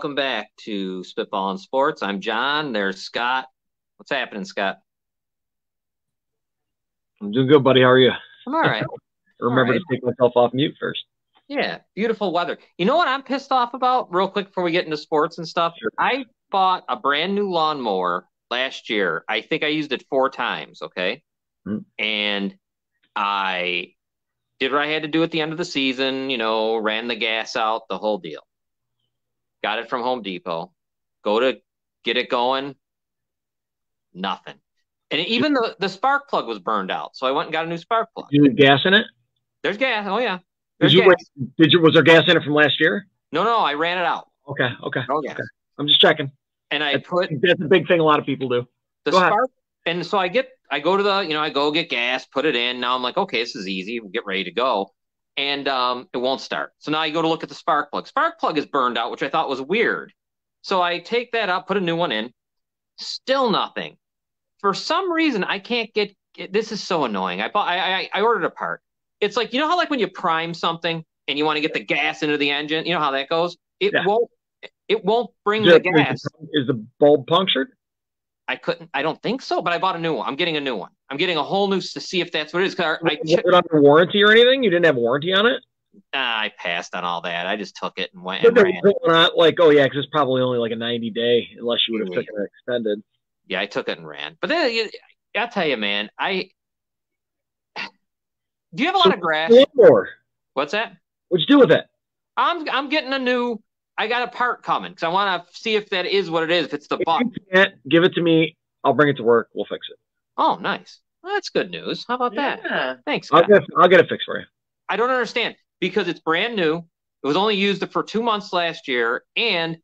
welcome back to Spitball and Sports. I'm John. There's Scott. What's happening, Scott? I'm doing good, buddy. How are you? I'm all right. Remember to take myself off mute first. Yeah, beautiful weather. You know what I'm pissed off about, real quick, before we get into sports and stuff? Sure. I bought a brand new lawnmower last year. I think I used it 4 times, okay? And I did what I had to do at the end of the season, ran the gas out, the whole deal. Got it from Home Depot. Go to get it going. Nothing. And even the spark plug was burned out. So I went and got a new spark plug. You need gas in it? There's gas. Oh, yeah. Was there gas in it from last year? No, I ran it out. Okay. Oh, yeah. Okay. I'm just checking. And that's a big thing a lot of people do. The spark. And so I go to I go get gas, put it in. Now I'm like, okay, this is easy. We'll get ready to go. And it won't start. So now I go to look at the spark plug. Spark plug is burned out, which I thought was weird. So I take that out, put a new one in. Still nothing. For some reason, I can't get – this is so annoying. I ordered a part. It's like, how like when you prime something and you want to get the gas into the engine? You know how that goes? It won't bring the gas. Is the bulb punctured? I don't think so, but I bought a new one. I'm getting a new one. I'm getting a whole new to see if that's what it is. Was it under warranty or anything? You didn't have warranty on it? I passed on all that. I just took it and went and ran. Not like, oh, yeah, because it's probably only like a 90-day unless you would have taken it extended. Yeah, I took it and ran. But then I'll tell you, man, do you have a lot of grass? What's that? What'd you do with it? I'm getting I got a part coming because I want to see if that is what it is. If it's the butt. You can't, give it to me. I'll bring it to work. We'll fix it. Oh, nice. Well, that's good news. How about that? Thanks, Scott. I'll get it fixed for you. I don't understand because it's brand new. It was only used for 2 months last year, and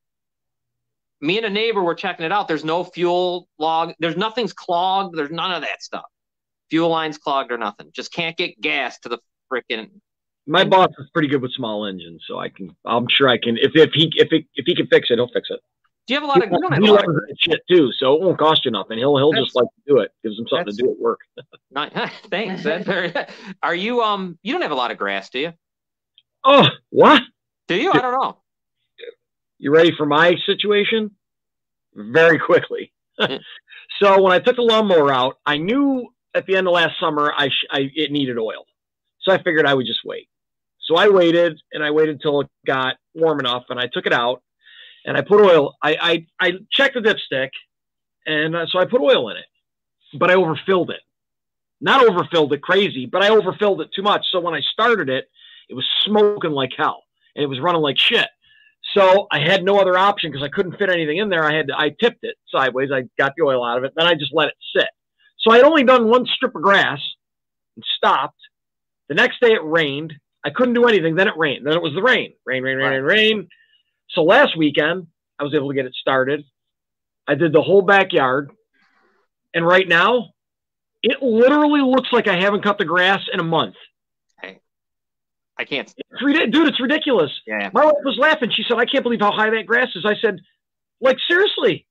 me and a neighbor were checking it out. There's no fuel log. Nothing's clogged. There's none of that stuff. Fuel lines clogged or nothing. Just can't get gas to the frickin'. My boss is pretty good with small engines, so I'm sure I can. If he can fix it, he'll fix it. Do you have a lot of? He loves that shit too, so it won't cost you nothing. He'll just like to do it. Gives him something to do at work. Thanks. That's very. Are you You don't have a lot of grass, do you? Oh, what? Do you? I don't know. You ready for my situation? Very quickly. So when I took the lawnmower out, I knew at the end of last summer it needed oil. So I figured I would just wait. So I waited till it got warm enough, and I took it out, and I put oil. I checked the dipstick, and so I put oil in it, but I overfilled it. Not overfilled it crazy, but I overfilled it too much. So when I started it, it was smoking like hell, and it was running like shit. So I had no other option because I couldn't fit anything in there. I tipped it sideways. I got the oil out of it. Then I just let it sit. So I had only done one strip of grass and stopped. The next day it rained. I couldn't do anything. Then it rained. Then it was the rain. Rain. So last weekend I was able to get it started. I did the whole backyard. And right now it literally looks like I haven't cut the grass in a month. I can't. Dude, it's ridiculous. Yeah. My wife was laughing. She said, I can't believe how high that grass is. I said, like, seriously.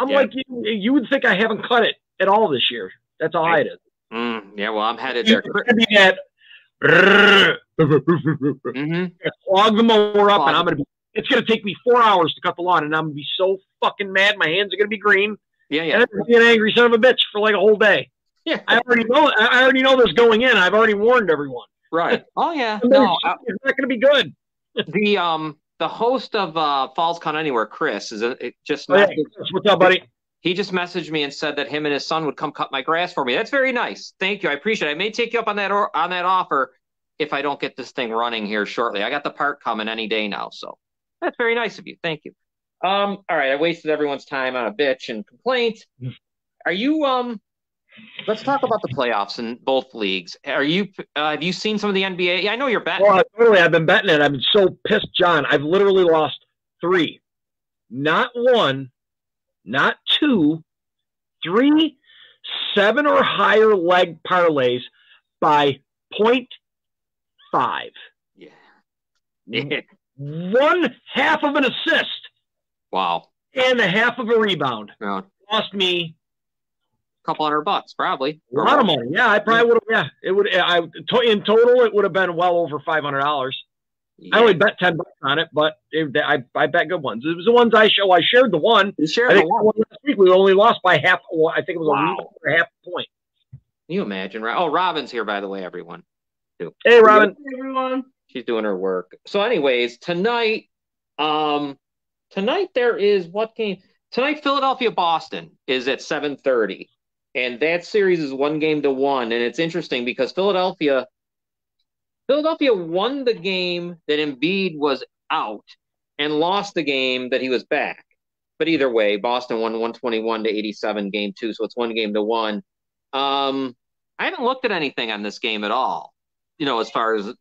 I'm like, you would think I haven't cut it at all this year. That's how high it is. Yeah, well, I'm headed there. Clog the mower up, and it's going to take me 4 hours to cut the lawn, and I'm going to be so fucking mad. My hands are going to be green. Yeah. And I'm going to be an angry son of a bitch for like a whole day. Yeah. I already know this going in. I've already warned everyone. Right. Oh, yeah. No, it's not going to be good. The host of Falls Count Anywhere, Chris, what's up, buddy? He just messaged me and said that him and his son would come cut my grass for me. That's very nice. Thank you. I appreciate it. I may take you up on that offer if I don't get this thing running here shortly. I got the part coming any day now, so that's very nice of you. Thank you. All right. I wasted everyone's time on a bitch and complaint. Are you Let's talk about the playoffs in both leagues. Have you seen some of the NBA? Yeah, I know you're betting. Well, totally. I've been betting it. I've been so pissed, John. I've literally lost 3. Not 1, not 2, 3 7 or higher leg parlays by 0.5. Yeah. 1/2 of an assist. Wow. And 1/2 of a rebound. Yeah. Lost me couple $100 probably. A lot of money. Yeah, I probably would have. Yeah, it would. In total, it would have been well over $500. I Yeah. only bet $10 on it, but I bet good ones. It was the ones I show. I shared the one. You shared I think the one. last week we only lost by half. I think it was a Wow. rebound or half a point. Can you imagine? Right? Oh, Robin's here, by the way, everyone. Too. Hey, Robin. Hey, everyone. She's doing her work. So, anyways, tonight there is what game? Tonight, Philadelphia Boston is at 7:30, and that series is 1-1, and it's interesting because Philadelphia won the game that Embiid was out and lost the game that he was back. But either way, Boston won 121-87 game 2, so it's 1-1. I haven't looked at anything on this game at all, as far as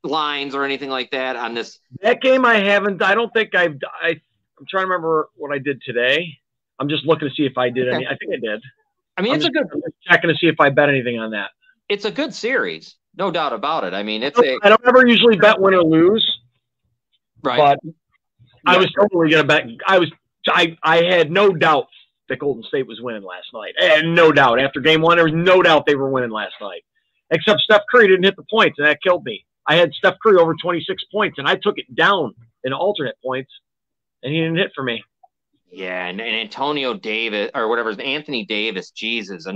lines or anything like that on this. That game I haven't. I don't think I'm trying to remember what I did today. I'm just looking to see if I did any. I think I did. I mean, I'm just checking to see if I bet anything on that. It's a good series, no doubt about it. I mean, I don't ever usually bet win or lose, right. But I was totally gonna bet. I had no doubt that Golden State was winning last night. I had no doubt after game 1. There was no doubt they were winning last night, except Steph Curry didn't hit the points, and that killed me. I had Steph Curry over 26 points, and I took it down in alternate points, and he didn't hit for me. Yeah, and Antonio Davis, or whatever, Anthony Davis, Jesus.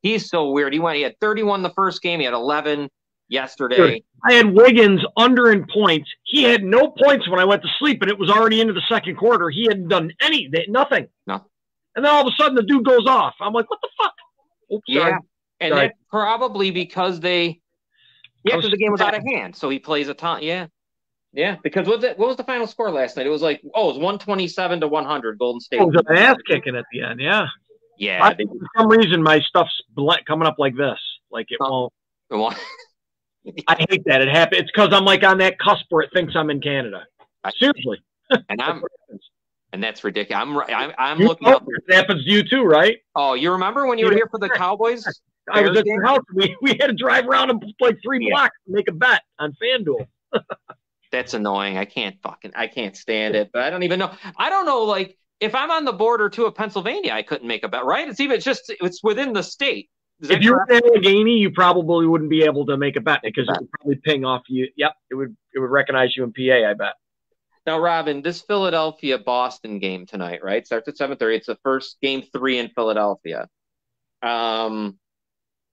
He's so weird. He had 31 the first game. He had 11 yesterday. Dude, I had Wiggins under in points. He had no points when I went to sleep, and it was already into the second quarter. He hadn't done nothing. No. And then all of a sudden, the dude goes off. I'm like, what the fuck? Oops, yeah, and that's probably because the game was out of hand. So he plays a ton. Yeah. Yeah, because what was the final score last night? It was like, it was 127-100 Golden State. It was an ass kicking at the end, yeah. Yeah. For some reason, my stuff's coming up like this. Like it won't. I hate that. It happens. It's because I'm like on that cusp where it thinks I'm in Canada. Seriously. And that's ridiculous. I'm looking up. It happens to you too, right? Oh, you remember when you were here for the Cowboys? I was at the house. We had to drive around and like 3 blocks to make a bet on FanDuel. That's annoying. I can't stand it. But I don't even know. I don't know. Like if I'm on the border too of Pennsylvania, I couldn't make a bet. Right? It's within the state. If you were in Allegheny, you probably wouldn't be able to make a bet because it would probably ping off you. Yep, it would recognize you in PA. I bet. Now, Robin, this Philadelphia-Boston game tonight, right? Starts at 7:30. It's the first game 3 in Philadelphia.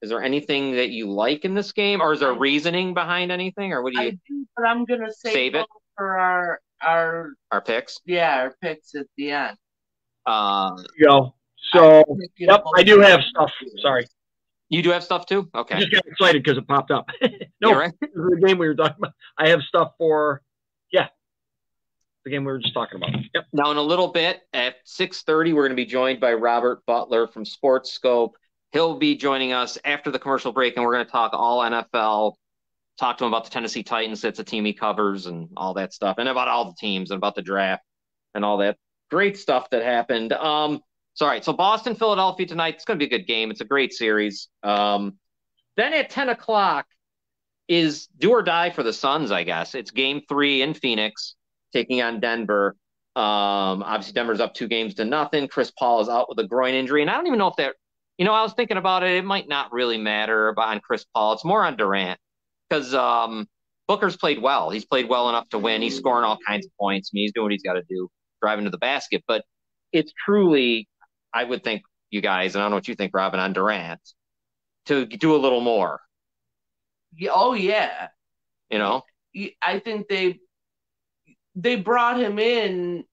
Is there anything that you like in this game, or is there reasoning behind anything, or what do you? I do, but I'm gonna save it for our picks. Yeah, our picks at the end. Go. So, yep, I do have stuff. Sorry. You do have stuff too? Okay. I just got excited because it popped up. No, yeah, right? This is the game we were talking about. I have stuff for, the game we were just talking about. Yep. Now, in a little bit, at 6:30, we're going to be joined by Robert Butler from SportsSkope. He'll be joining us after the commercial break, and we're going to talk all NFL, talk to him about the Tennessee Titans. That's a team he covers and all that stuff, and about all the teams and about the draft and all that great stuff that happened. So, all right, so Boston, Philadelphia tonight. It's going to be a good game. It's a great series. Then at 10 o'clock is do or die for the Suns, I guess. It's game 3 in Phoenix, taking on Denver. Obviously, Denver's up 2-0. Chris Paul is out with a groin injury, and I don't even know if that. I was thinking about it. It might not really matter on Chris Paul. It's more on Durant because Booker's played well. He's played well enough to win. He's scoring all kinds of points. I mean, he's doing what he's got to do, driving to the basket. But it's truly, I would think, you guys, and I don't know what you think, Robin, on Durant, to do a little more. Oh, yeah. I think they brought him in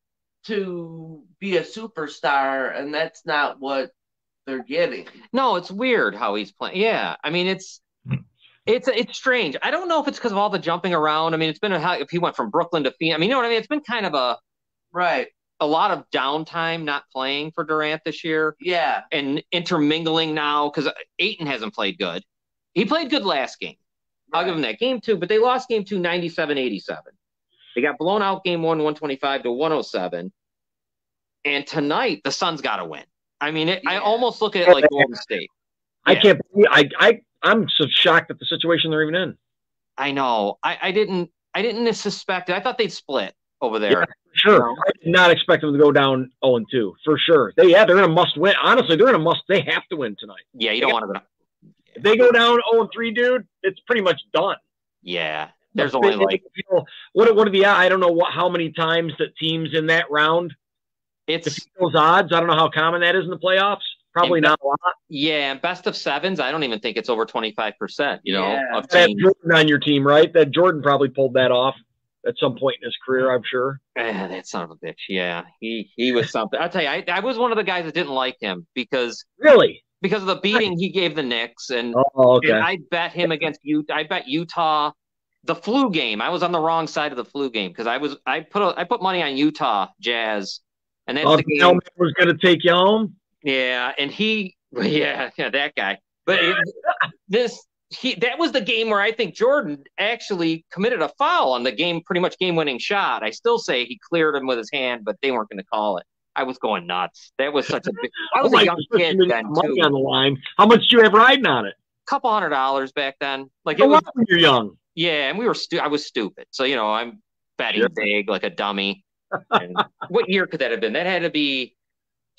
to be a superstar, and that's not what they're getting. No, it's weird how he's playing. Yeah, I mean it's strange. I don't know if it's because of all the jumping around. I mean, it's been if he went from Brooklyn to Phoenix. I mean, you know what I mean? It's been kind of a lot of downtime not playing for Durant this year. Yeah, and intermingling now because Ayton hasn't played good. He played good last game. I'll give him that. Game 2, but they lost game 2 97-87. They got blown out game 1 125-107. And tonight the Suns got to win. I mean, I almost look at it like Golden State. I can't believe I'm so shocked at the situation they're even in. I know. I didn't suspect it. I thought they'd split over there. Yeah, sure. I did not expect them to go down 0-2 for sure. They're in a must win. Honestly, they have to win tonight. Yeah, you don't want to go. If they go down 0-3, dude, it's pretty much done. Yeah. There's only like what are the I don't know how many times that teams in that round. It's those odds. I don't know how common that is in the playoffs. Probably not a lot. Yeah, and best of sevens, I don't even think it's over 25%, you know, of teams. Jordan on your team, right? That Jordan probably pulled that off at some point in his career, I'm sure. That son of a bitch. Yeah, he was something. I'll tell you, I was one of the guys that didn't like him because of the beating he gave the Knicks, and I bet him against Utah. I bet Utah the flu game. I was on the wrong side of the flu game because I put money on Utah Jazz, and that's the game was going to take you home. Yeah, and that guy. But that was the game where I think Jordan actually committed a foul on the pretty much game-winning shot. I still say he cleared him with his hand, but they weren't going to call it. I was going nuts. That was such a big. I was a young kid then too. Money on the line. How much do you have riding on it? Couple $100 back then. Like it was when you're young. Yeah, and I was stupid. So I'm betting big like a dummy. And what year could that have been? That had to be.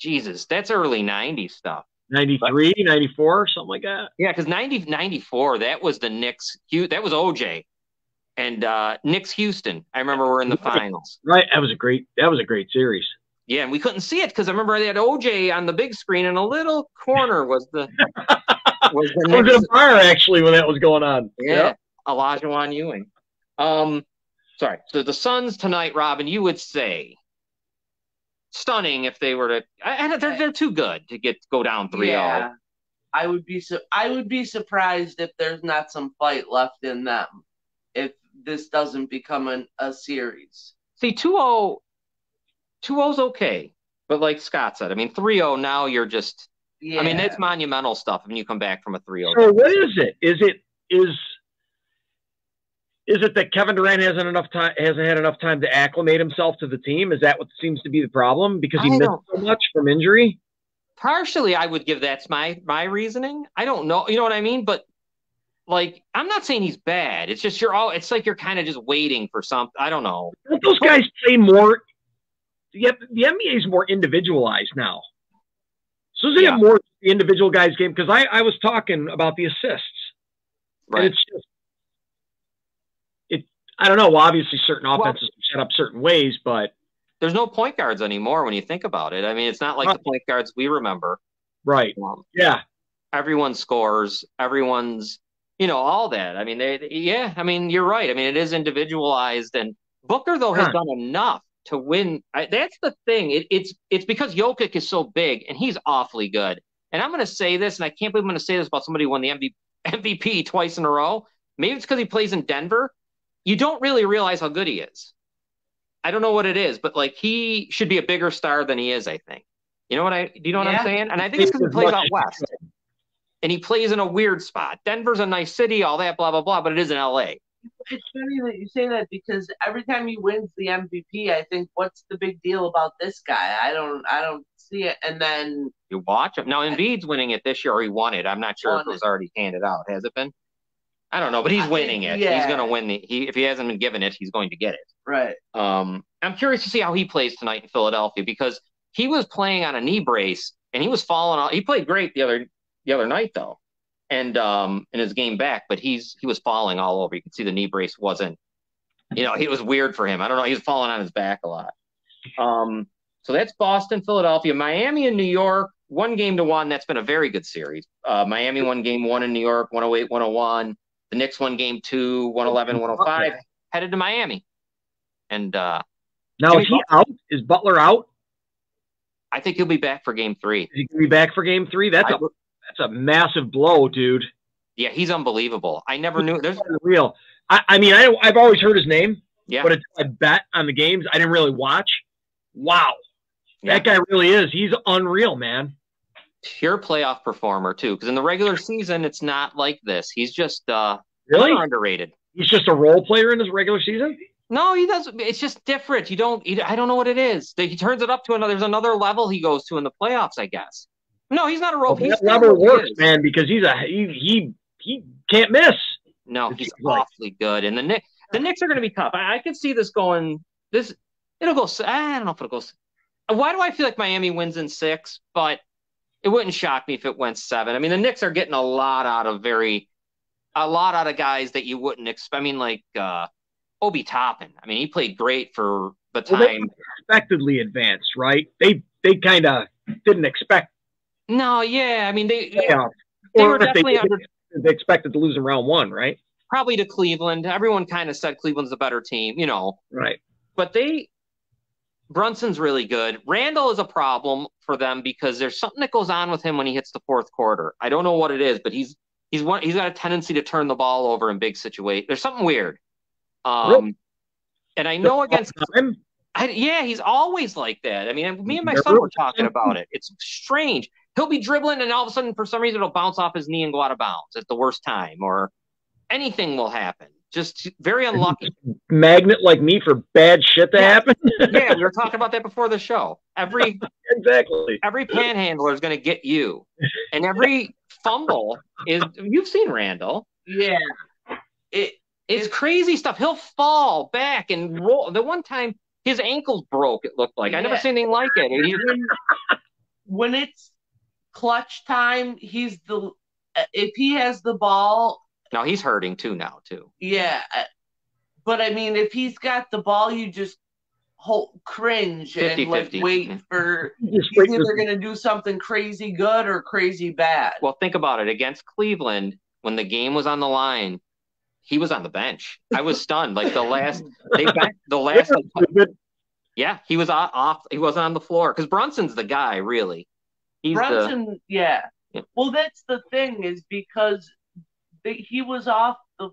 Jesus, that's early 90s stuff. 93, 94, something like that. Yeah, because 94, that was the Knicks. That was OJ and Knicks Houston. I remember we're in the finals. Right, that was a great series. Yeah, and we couldn't see it because I remember they had OJ on the big screen, and a little corner was the I was in a bar actually when that was going on. Yeah, Olajuwon Ewing. Sorry. So the Suns tonight, Robin, you would say. Stunning if they were to. They're too good to go down 3-0. Yeah, I would be surprised if there's not some fight left in them if this doesn't become a series. See, 2-0 is okay, but like Scott said, I mean 3-0 now you're just. Yeah. I mean that's monumental stuff when you come back from a 3-0. So what is it? Is it that Kevin Durant hasn't had enough time to acclimate himself to the team? Is that what seems to be the problem? Because he missed so much from injury? Partially, I would give that's my reasoning. I don't know. You know what I mean? But, like, I'm not saying he's bad. It's just it's like you're kind of just waiting for something. I don't know. Don't those guys play more – the NBA is more individualized now. So isn't it more the individual guys' game? Because I was talking about the assists. Right. And it's just – I don't know. Well, obviously, certain offenses are set up certain ways, but there's no point guards anymore when you think about it. I mean, it's not like the point guards we remember. Right. Everyone scores. Everyone's, all that. I mean, I mean, you're right. I mean, it is individualized, and Booker though has done enough to win. That's the thing. It's because Jokic is so big and he's awfully good. And I'm going to say this, and I can't believe I'm going to say this about somebody who won the MVP twice in a row. Maybe it's because he plays in Denver. You don't really realize how good he is. I don't know what it is, but like he should be a bigger star than he is, I think. Do you know what I'm saying? And I think it's because he plays out west. And he plays in a weird spot. Denver's a nice city, all that, blah, blah, blah, but it is in LA. It's funny that you say that because every time he wins the MVP, I think, what's the big deal about this guy? I don't see it. And then you watch him. Now Embiid's winning it this year, or he won it. I'm not sure if it was already handed out. Has it been? I don't know, but he's winning it. Yeah. He's going to win if he hasn't been given it, he's going to get it. Right. I'm curious to see how he plays tonight in Philadelphia because he was playing on a knee brace and he was falling off. He played great the other night though, and in his game back, but he was falling all over. You could see the knee brace wasn't. It was weird for him. I don't know. He was falling on his back a lot. So that's Boston, Philadelphia, Miami, and New York. 1-1. That's been a very good series. Miami won game 1 in New York, 108-101. The Knicks won game 2, 111-105, headed to Miami. And now is he out? Is Butler out? I think he'll be back for game 3. Is he going to be back for game 3? That's a massive blow, dude. Yeah, he's unbelievable. I never knew. There's real. I mean, I've always heard his name. Yeah. But I bet on the games I didn't really watch. Wow. Yeah. That guy really is. He's unreal, man. Pure playoff performer too, because in the regular season it's not like this. He's just really underrated. He's just a role player in his regular season. No, he doesn't. It's just different. I don't know what it is. He turns it up to another. There's another level he goes to in the playoffs, I guess. No, he's not a role. That level works, man, because he can't miss. No, he's awfully good. And the Knicks are going to be tough. I could see this going. It'll go. I don't know if it'll go. Why do I feel like Miami wins in 6? But it wouldn't shock me if it went 7. I mean, the Knicks are getting a lot out of very a lot out of guys that you wouldn't expect. I mean, like Obi Toppin. I mean, he played great for the Well, they time. expectedly advanced, right? They kind of didn't expect No, yeah. I mean, playoffs, they were or if they definitely did, under they expected to lose in round one, right? probably to Cleveland. Everyone kind of said Cleveland's the better team, you know. Right. But Brunson's really good. Randall is a problem for them because there's something that goes on with him when he hits the fourth quarter. I don't know what it is, but he's got a tendency to turn the ball over in big situations. There's something weird. Really? And I know against Time? yeah, he's always like that. I mean, me and my son Nervous? were talking about it. It's strange. He'll be dribbling, and all of a sudden, for some reason, it'll bounce off his knee and go out of bounds at the worst time, or anything will happen. Just very unlucky. Magnet like me for bad shit to happen. Yeah, we were talking about that before the show. Exactly. Every panhandler is going to get you, and every fumble is. You've seen Randall. Yeah, It's crazy stuff. He'll fall back and roll. The one time his ankles broke, it looked like. I never seen anything like it. When it's clutch time, if he has the ball. No, he's hurting too now, too. Yeah. But I mean, if he's got the ball, you just cringe 50, and like 50. wait for he's either going to do something crazy good or crazy bad. Well, think about it. Against Cleveland, when the game was on the line, he was on the bench. I was stunned. Like yeah, he was off. He wasn't on the floor because Brunson's the guy, really. Brunson. Well, that's the thing is because he was off the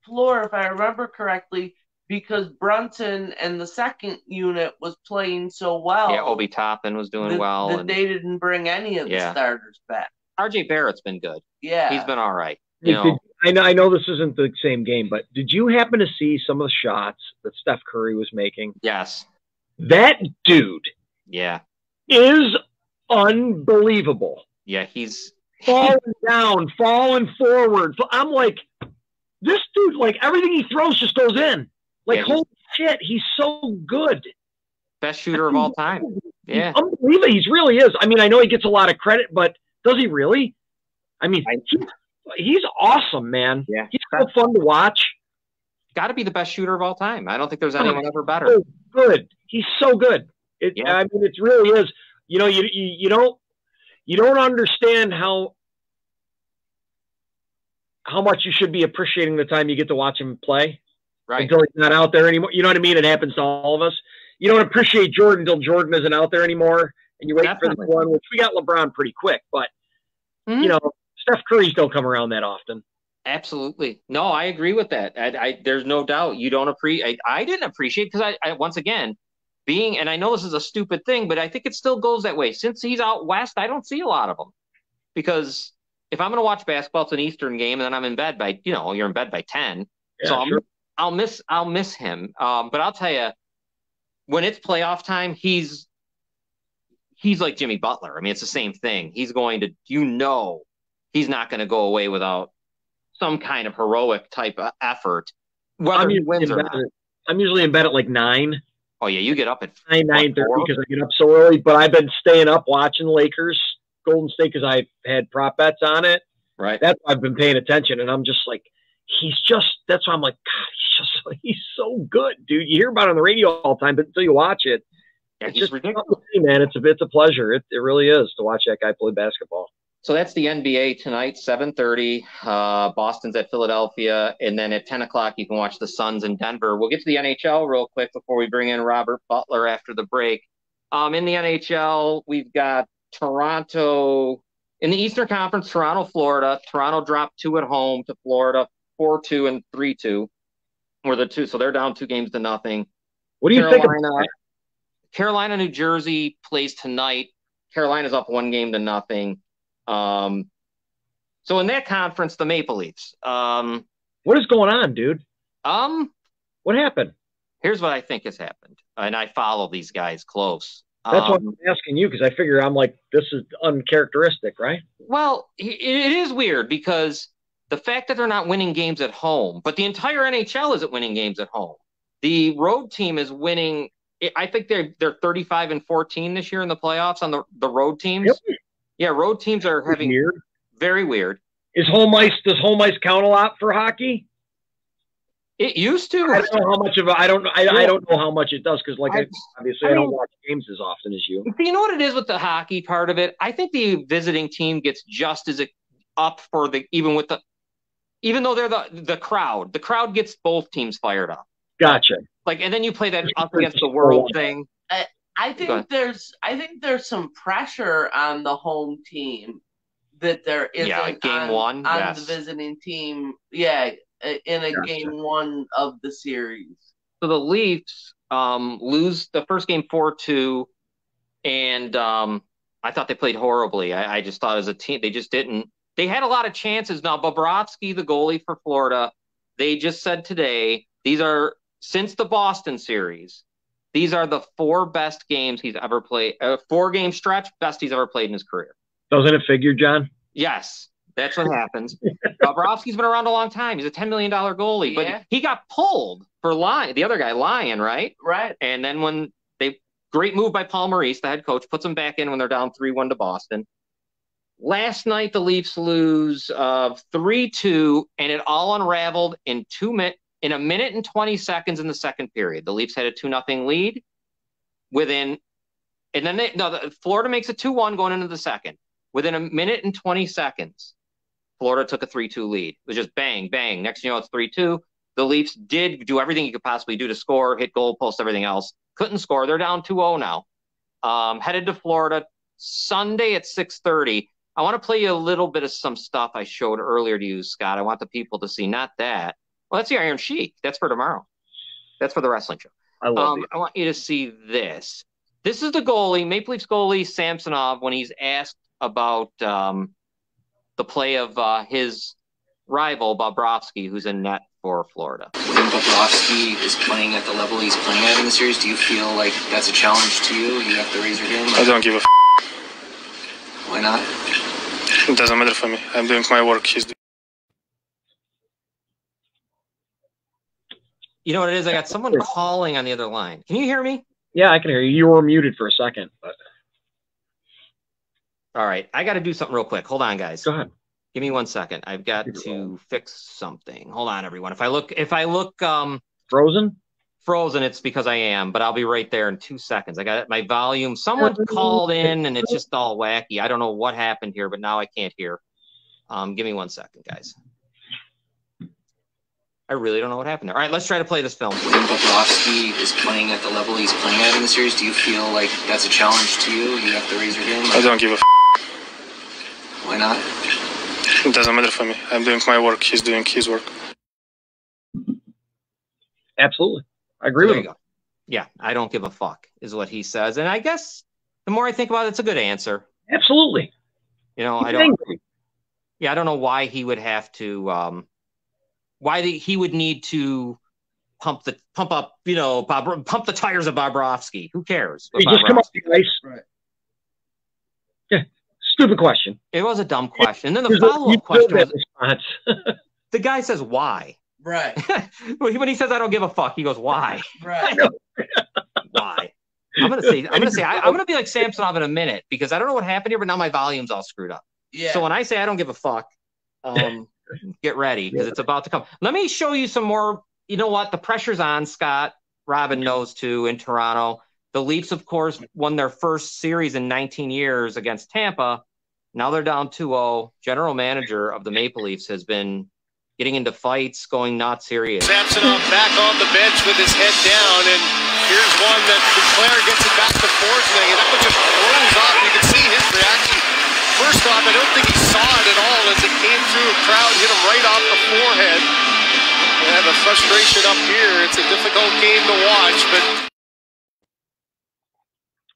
floor, if I remember correctly, because Brunson and the second unit was playing so well. Yeah, Obi Toppin was doing well. And they didn't bring any of the starters back. RJ Barrett's been good. Yeah. He's been all right. I know this isn't the same game, but did you happen to see some of the shots that Steph Curry was making? Yes. That dude is unbelievable. Yeah, he's falling down, falling forward. I'm like, this dude, like everything he throws just goes in. Like, holy shit, he's so good. Best shooter of all time. Yeah. Unbelievable. He really is. I mean, I know he gets a lot of credit, but does he really? I mean, he's awesome, man. Yeah. He's so fun to watch. Got to be the best shooter of all time. I don't think there's anyone ever better. So good. He's so good. I mean, it really is. You know, you don't understand how much you should be appreciating the time you get to watch him play. Right. Until he's not out there anymore. You know what I mean? It happens to all of us. You don't appreciate Jordan until Jordan isn't out there anymore. And you wait for the one, which we got LeBron pretty quick. But, you know, Steph Curry's don't come around that often. Absolutely. No, I agree with that. There's no doubt you don't appreciate. I didn't appreciate because I once again, and I know this is a stupid thing, but I think it still goes that way. Since he's out west, I don't see a lot of them. Because if I'm going to watch basketball, it's an Eastern game, and then I'm in bed by, you're in bed by 10. Yeah, so sure. I'll miss him. But I'll tell you, when it's playoff time, he's like Jimmy Butler. I mean, it's the same thing. He's going to, he's not going to go away without some kind of heroic type of effort, whether he wins or not. I'm usually in bed at like 9. Oh, yeah, you get up at 9:30 because I get up so early. But I've been staying up watching Lakers, Golden State, because I've had prop bets on it. Right. That's why I've been paying attention. And I'm just like, that's why I'm like, God, he's so good, dude. You hear about it on the radio all the time, but until you watch it, yeah, it's he's just ridiculous. Man, it's a pleasure. It really is to watch that guy play basketball. So that's the NBA tonight, 7:30. Boston's at Philadelphia. And then at 10 o'clock, you can watch the Suns in Denver. We'll get to the NHL real quick before we bring in Robert Butler after the break. In the NHL, we've got Toronto. In the Eastern Conference, Toronto, Florida. Toronto dropped 2 at home to Florida, 4-2 and 3-2. Were the two. So they're down 2-0. What do you think? Carolina, New Jersey plays tonight. Carolina's up 1-0. So in that conference, the Maple Leafs. What is going on, dude? What happened? Here's what I think has happened, and I follow these guys close. That's what I'm asking you, because I figure I'm like, this is uncharacteristic, right? Well, it is weird because the fact that they're not winning games at home, but the entire NHL isn't winning games at home. The road team is winning. I think they're 35-14 this year in the playoffs on the road teams. Yep. Yeah, road teams are having weird. Very weird. Does home ice count a lot for hockey? It used to. I don't know how much of I don't know how much it does because, obviously, I don't watch games as often as you. You know what it is with the hockey part of it? I think the visiting team gets just as up for even though they're the crowd. The crowd gets both teams fired up. Gotcha. And then you play that up against the world thing. I think there's some pressure on the home team that there isn't game one the visiting team. Yeah. In game one of the series. So the Leafs lose the first game 4-2, and I thought they played horribly. I just thought as a team, they just didn't. They had a lot of chances. Now, Bobrovsky, the goalie for Florida, they just said today, these are, since the Boston series, these are the 4 best games he's ever played. 4-game stretch, best he's ever played in his career. Doesn't it figure, John? Yes. That's what happens. Bobrovsky's been around a long time. He's a $10 million goalie, but he got pulled for the other guy, Lyon, right? Right. And then great move by Paul Maurice, the head coach, puts them back in when they're down 3-1 to Boston. Last night, the Leafs lose 3-2, and it all unraveled in a minute and 20 seconds in the second period. The Leafs had a 2-0 lead Florida makes it 2-1 going into the second. Within a minute and 20 seconds, Florida took a 3-2 lead. It was just bang, bang. Next thing you know, it's 3-2. The Leafs did do everything you could possibly do to score, hit goalposts, everything else. Couldn't score. They're down 2-0 now. Headed to Florida Sunday at 6:30. I want to play you a little bit of some stuff I showed earlier to you, Scott. I want the people to see, not that. Well, that's the Iron Sheik. That's for tomorrow. That's for the wrestling show. I love it. I want you to see this. This is the goalie, Maple Leafs goalie, Samsonov, when he's asked about the play of his rival, Bobrovsky, who's in net for Florida. When Bobrovsky is playing at the level he's playing at in the series, do you feel like that's a challenge to you? You have to raise your game? I don't give a Why not? It doesn't matter for me. I'm doing my work. He's doing. You know what it is? I got someone calling on the other line. Can you hear me? Yeah, I can hear you. You were muted for a second. But... All right. I got to do something real quick. Hold on, guys. Go ahead. Give me 1 second. I've got to fix something. Hold on, everyone. If I look frozen, it's because I am, but I'll be right there in 2 seconds. I got my volume. Someone called in and it's just all wacky. I don't know what happened here, but now I can't hear. Give me 1 second, guys. I really don't know what happened there. All right, let's try to play this film. When Bobrovsky is playing at the level he's playing at in the series, do you feel like that's a challenge to you? You have to raise your game? I don't give a Why not? It doesn't matter for me. I'm doing my work. He's doing his work. Absolutely. I agree with you. Yeah, I don't give a fuck is what he says. And I guess the more I think about it, it's a good answer. Absolutely. You know, I don't know why he would have to he would need to pump the tires of Bobrovsky. Who cares? He just come up with the ice. Right. Yeah. Stupid question. It was a dumb question. And then the follow-up question was, the guy says, why? Right. When he says, I don't give a fuck, he goes, why? Right. Why? I'm going to be like Samsonov in a minute because I don't know what happened here, but now my volume's all screwed up. Yeah. So when I say I don't give a fuck, get ready because it's about to come. Let me show you some more. You know what? The pressure's on, Scott. Robin knows too in Toronto. The Leafs, of course, won their first series in 19 years against Tampa. Now they're down 2-0. General manager of the Maple Leafs has been getting into fights, going not serious. Samsonov back on the bench with his head down, and here's one that Sinclair gets it back to Forsling, and that one just rolls off. You can see his reaction. First off, I don't think he saw it at all as it came through a crowd, hit him right off the forehead. Yeah, the frustration up here. It's a difficult game to watch, but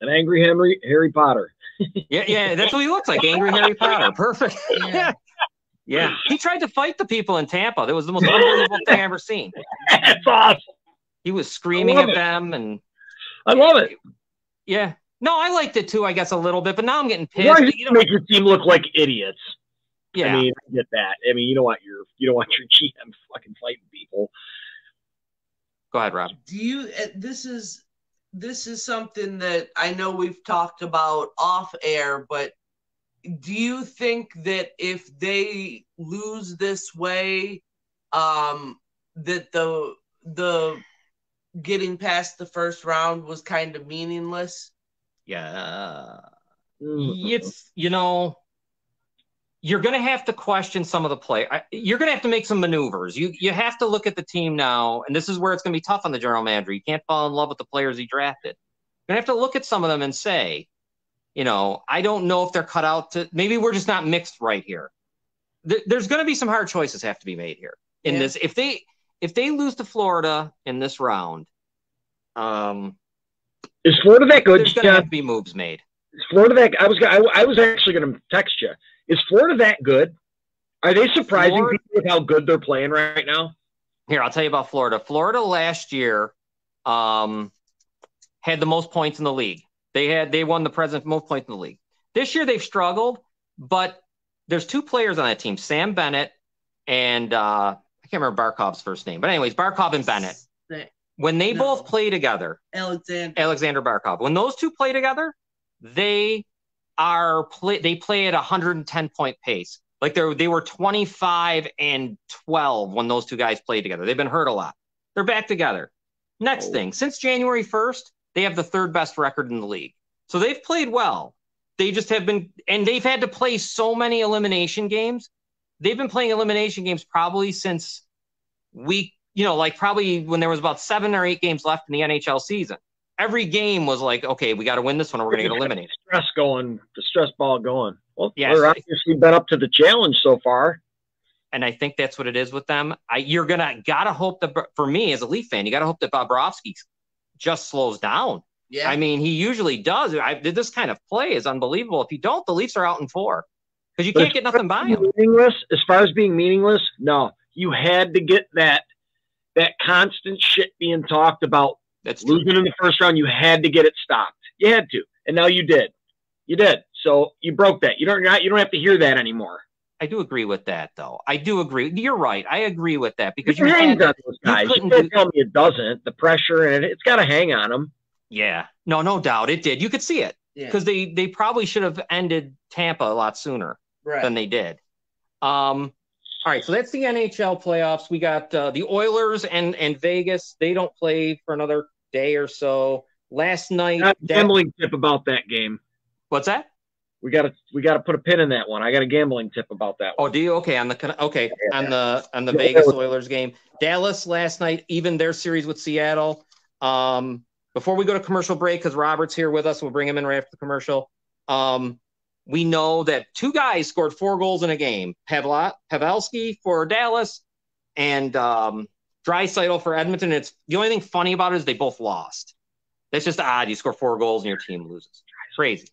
an angry Harry Potter. yeah, that's what he looks like, angry Harry Potter. Perfect. Yeah. He tried to fight the people in Tampa. That was the most unbelievable thing I ever seen. That's awesome. He was screaming at them, and I love it. Yeah. No, I liked it too, I guess, a little bit, but now I'm getting pissed. Why do you make your team look like idiots? Yeah. I mean, I get that. I mean, you don't want your GM fucking fighting people. Go ahead, Rob. Do you? This is something that I know we've talked about off air, but do you think that if they lose this way, that the getting past the first round was kind of meaningless? Yeah. It's, you're going to have to question some of the play. You're going to have to make some maneuvers. You have to look at the team now, and this is where it's going to be tough on the general manager. You can't fall in love with the players he drafted. You're going to have to look at some of them and say, I don't know if they're cut out to – maybe we're just not mixed right here. There's going to be some hard choices have to be made here in this. If they lose to Florida in this round, is Florida that good? There's going to have to be moves made. Is Florida that? I was actually going to text you. Is Florida that good? Are they surprising people with how good they're playing right now? Here, I'll tell you about Florida. Florida last year had the most points in the league. They won the present most points in the league. This year they've struggled, but there's two players on that team, Sam Bennett and I can't remember Barkov's first name. But anyways, Barkov and Bennett. When they both play together, Alexander Barkov. When those two play together, they play at 110-point pace. Like they were 25 and 12 when those two guys played together. They've been hurt a lot. They're back together. Next thing, since January 1st, they have the third best record in the league. So they've played well. They just have been, and they've had to play so many elimination games. They've been playing elimination games probably since probably when there was about 7 or 8 games left in the NHL season. Every game was like, okay, we got to win this one or we're going to get eliminated. The stress ball going. Well, they're obviously been up to the challenge so far. And I think that's what it is with them. You're gotta hope that, for me as a Leaf fan, you gotta hope that Bobrovsky just slows down. Yeah. I mean, he usually does. This kind of play is unbelievable. If you don't, the Leafs are out in 4 because you can't get nothing by him. As far as being meaningless, no. You had to get that constant shit being talked about. That's losing in the first round. You had to get it stopped. You had to, and now you did. You did. So you broke that. You don't have to hear that anymore. I do agree with that, though. I do agree. You're right. I agree with that because you hang on those guys. You can't tell me it doesn't. The pressure and it's got to hang on them. Yeah, no doubt it did. You could see it because they probably should have ended Tampa a lot sooner than they did. All right, so that's the NHL playoffs. We got the Oilers and Vegas. They don't play for another day or so. Last night, got a gambling tip about that game. What's that? We got to put a pin in that one. I got a gambling tip about that one. Oh, do you? Okay, on the Vegas Oilers game. Dallas last night, even their series with Seattle. Before we go to commercial break, because Robert's here with us, we'll bring him in right after the commercial. We know that 2 guys scored 4 goals in a game. Pavelski for Dallas and Draisaitl for Edmonton. It's the only thing funny about it is they both lost. That's just odd. You score 4 goals and your team loses. Crazy.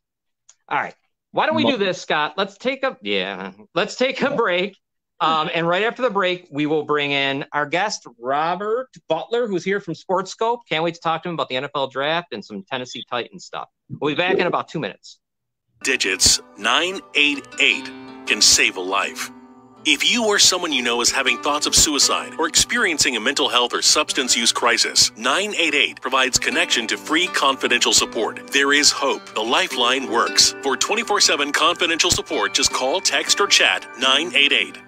All right. Why don't we do this, Scott? Let's take a break. And right after the break, we will bring in our guest, Robert Butler, who's here from SportsSkope. Can't wait to talk to him about the NFL draft and some Tennessee Titans stuff. We'll be back in about 2 minutes. Digits 988 can save a life. If you or someone you know is having thoughts of suicide or experiencing a mental health or substance use crisis, 988 provides connection to free confidential support. There is hope. The Lifeline works. For 24/7 confidential support, just call, text, or chat 988.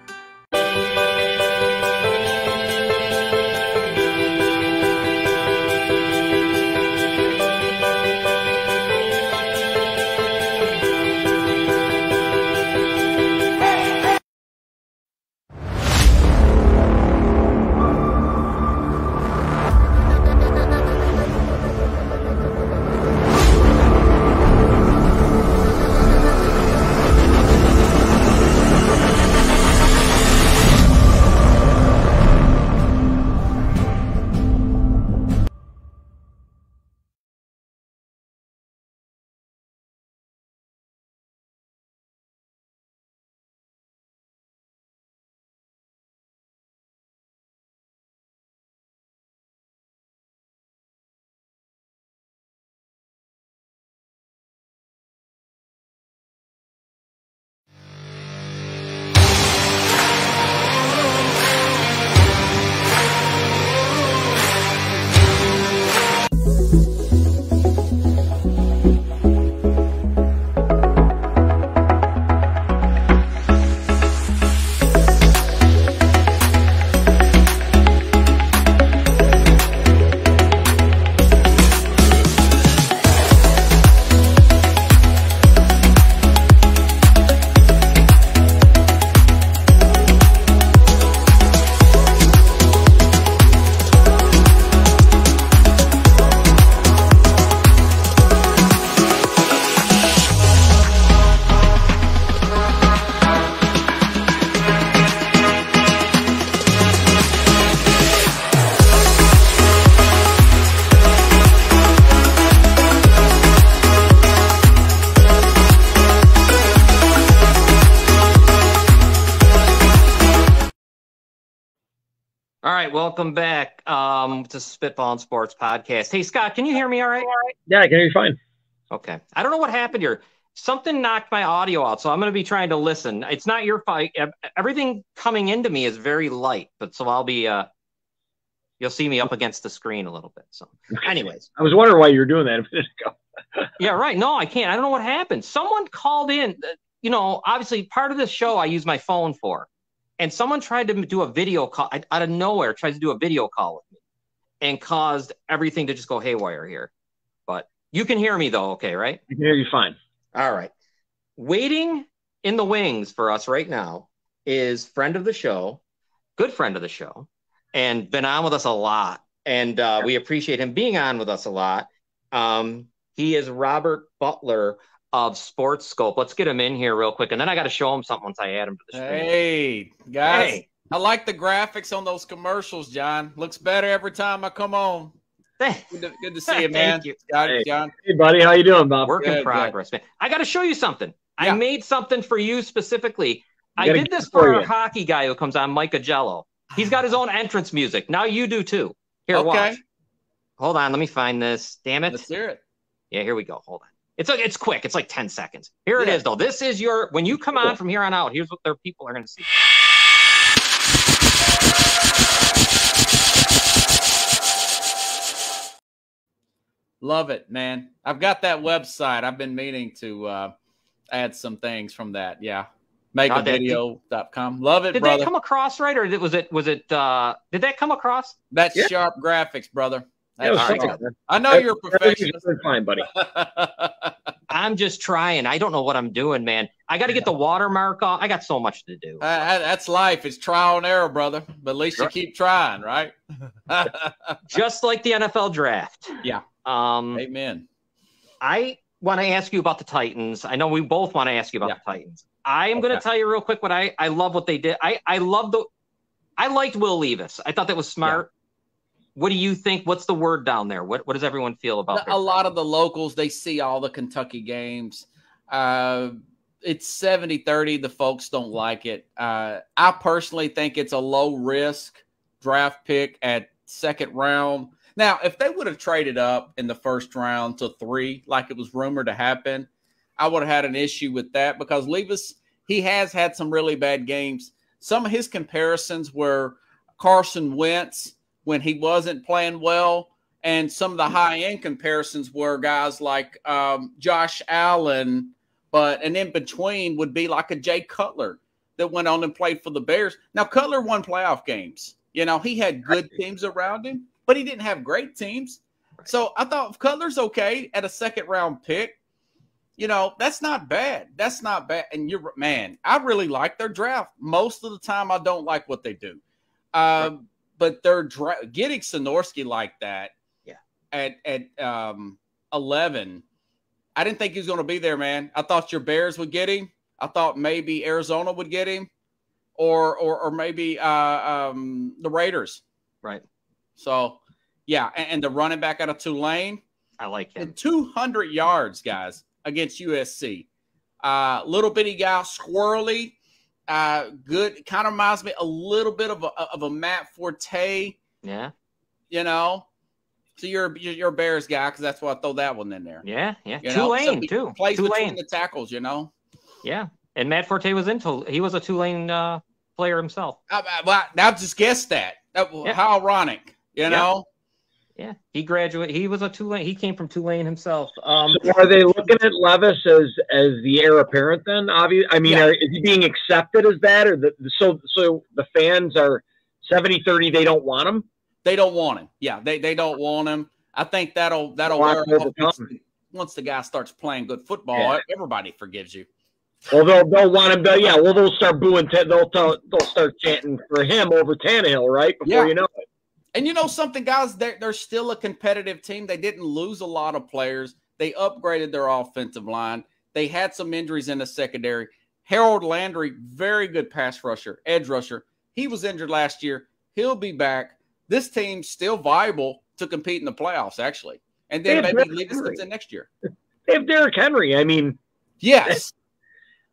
All right, welcome back to Spitball and Sports Podcast. Hey, Scott, can you hear me all right? Yeah, I can hear you fine. Okay. I don't know what happened here. Something knocked my audio out, so I'm going to be trying to listen. It's not your fault. Everything coming into me is very light, but so I'll be you'll see me up against the screen a little bit. So anyways. I was wondering why you were doing that a minute ago. Yeah, right. No, I can't. I don't know what happened. Someone called in, obviously part of this show I use my phone for. And someone tried to do a video call out of nowhere, tried to do a video call with me and caused everything to just go haywire here. But you can hear me though, okay, right? I can hear you fine. All right. Waiting in the wings for us right now is friend of the show, good friend of the show, and been on with us a lot. And we appreciate him being on with us a lot. He is Robert Butler of SportsSkope. Let's get him in here real quick. And then I got to show him something once I add him to the screen. Hey, guys. Hey. I like the graphics on those commercials, John. Looks better every time I come on. Good to see you, man. Thank you. Hey. John. Hey, buddy. How you doing, Bob? Work in progress, man. I got to show you something. Yeah. I made something for you specifically. I did this for our hockey guy who comes on, Mike Agello. He's got his own entrance music. Now you do, too. Here, watch. Hold on. Let me find this. Damn it. Let's hear it. Yeah, here we go. Hold on. It's quick. It's like 10 seconds. Here it is, though. This is when you come on from here on out, here's what their people are going to see. Love it, man. I've got that website. I've been meaning to add some things from that. Yeah. Makeavideo.com. Love it, brother. Did that come across right? Or did that come across? That's sharp graphics, brother. Yeah, I know you're a professional. Fine, buddy. I'm just trying. I don't know what I'm doing, man. I got to get the watermark off. I got so much to do. That's life. It's trial and error, brother. But at least you keep trying, right? Just like the NFL draft. Yeah. Amen. I want to ask you about the Titans. I know we both want to ask you about the Titans. I am going to tell you real quick what I love what they did. I liked Will Levis. I thought that was smart. Yeah. What do you think? What's the word down there? What does everyone feel about a lot of the locals? They see all the Kentucky games. It's 70-30. The folks don't like it. I personally think it's a low-risk draft pick at second round. Now, if they would have traded up in the first round to 3, like it was rumored to happen, I would have had an issue with that because Levis, he has had some really bad games. Some of his comparisons were Carson Wentz when he wasn't playing well, and some of the high-end comparisons were guys like Josh Allen, and in between would be like a Jay Cutler that went on and played for the Bears. Now, Cutler won playoff games. You know, he had good teams around him, but he didn't have great teams. So I thought if Cutler's okay at a second-round pick, you know, that's not bad. That's not bad. And I really like their draft. Most of the time, I don't like what they do. But they're getting Sonorski like that at 11. I didn't think he was going to be there, man. I thought your Bears would get him. I thought maybe Arizona would get him, or maybe the Raiders. Right. So, yeah, and the running back out of Tulane. I like him. And 200 yards, guys, against USC. Little bitty guy, squirrely. Good. Kind of reminds me a little bit of a Matt Forte. Yeah. You know, so you're a Bears guy because that's why I throw that one in there. Yeah, yeah. Tulane too. Plays between the tackles, you know. Yeah, and Matt Forte was he was a Tulane player himself. Well, now just guess that. How ironic, you know. Yeah, he graduated. He was a Tulane. He came from Tulane himself. So are they looking at Levis as the heir apparent then? Obviously, I mean, is he being accepted as that, or so the fans are 70-30? They don't want him. They don't want him. Yeah, they don't want him. I think that'll wear off once the guy starts playing good football. Yeah. Everybody forgives you. Well, they'll want him to. Yeah, well, they'll start booing. They'll start chanting for him over Tannehill, right? Before you know it. And you know something, guys? They're still a competitive team. They didn't lose a lot of players. They upgraded their offensive line. They had some injuries in the secondary. Harold Landry, very good pass rusher, edge rusher. He was injured last year. He'll be back. This team's still viable to compete in the playoffs, actually. And then maybe lead us into next year. They have Derrick Henry. I mean, yes.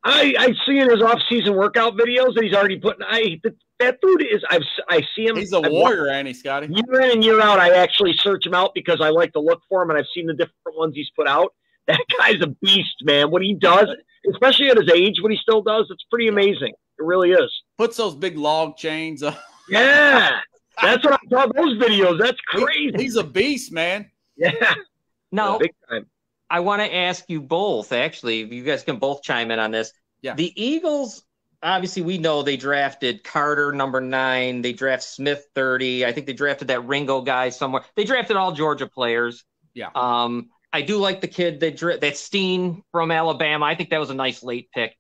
I see in his off-season workout videos that he's already putting. That dude is. I see him. He's a warrior, ain't he, Scotty? Year in and year out, I actually search him out because I like to look for him, and I've seen the different ones he's put out. That guy's a beast, man. What he does, especially at his age, what he still does, it's pretty amazing. It really is. Puts those big log chains up. Yeah, that's what I saw those videos. That's crazy. He's a beast, man. Yeah. Now, big time. I want to ask you both, actually, if you guys can both chime in on this. Yeah. The Eagles, obviously, we know they drafted Carter, number 9. They draft Smith, 30. I think they drafted that Ringo guy somewhere. They drafted all Georgia players. Yeah. I do like the kid that Steen from Alabama. I think that was a nice late pick.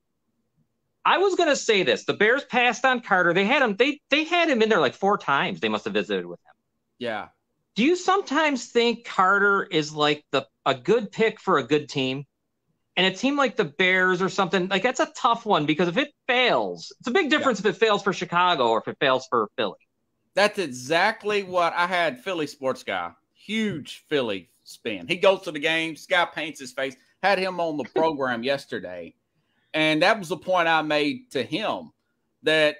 I was going to say this. The Bears passed on Carter. They had him. They had him in there like 4 times. They must have visited with him. Yeah. Do you sometimes think Carter is like a good pick for a good team? And a team like the Bears or something, like that's a tough one because if it fails, it's a big difference if it fails for Chicago or if it fails for Philly. That's exactly what I had. Philly sports guy, huge Philly spin. He goes to the game. Guy paints his face. Had him on the program yesterday. And that was the point I made to him that,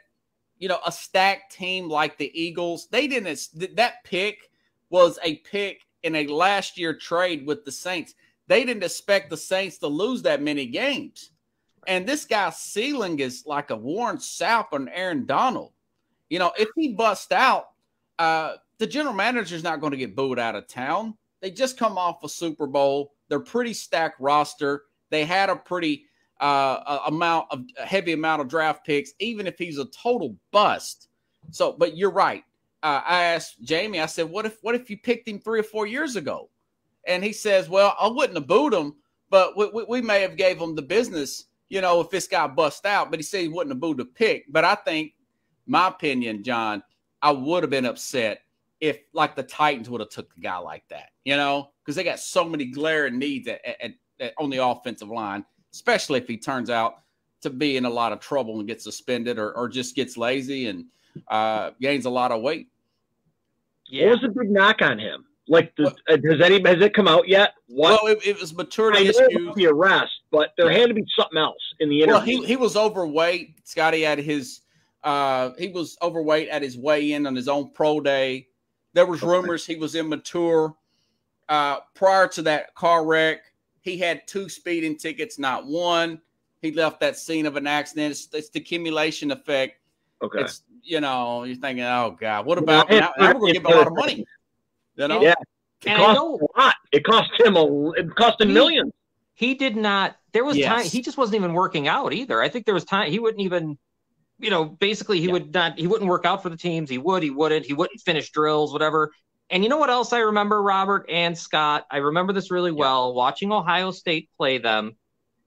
a stacked team like the Eagles, that pick was a pick in a last year trade with the Saints. They didn't expect the Saints to lose that many games. And this guy's ceiling is like a Warren Sapp and Aaron Donald. If he busts out, the general manager's not going to get booed out of town. They just come off a Super Bowl. They're pretty stacked roster. They had a pretty heavy amount of draft picks, even if he's a total bust. So, but you're right. I asked Jamie, I said, what if you picked him 3 or 4 years ago? And he says, well, I wouldn't have booed him, but we may have gave him the business, if this guy bust out. But he said he wouldn't have booed the pick. But I think, my opinion, John, I would have been upset if, like, the Titans would have took a guy like that, because they got so many glaring needs on the offensive line, especially if he turns out to be in a lot of trouble and gets suspended or just gets lazy and gains a lot of weight. Yeah. What was the big knock on him? Like, has it come out yet? Well, it was maturity issues. I know the arrest, but there had to be something else in the interview. Well, he was overweight. Scotty had he was overweight at his weigh-in on his own pro day. There was rumors he was immature. Prior to that car wreck, he had 2 speeding tickets, not 1. He left that scene of an accident. It's the accumulation effect. Okay. It's, you're thinking, oh, God, what about now we're going to give him a lot of money. Yeah. It cost a lot. It cost him millions. He did not. There was time. He just wasn't even working out either. I think there was time. He wouldn't even, basically he wouldn't work out for the teams. He wouldn't finish drills, whatever. And you know what else I remember, Robert and Scott? I remember this really well, watching Ohio State play them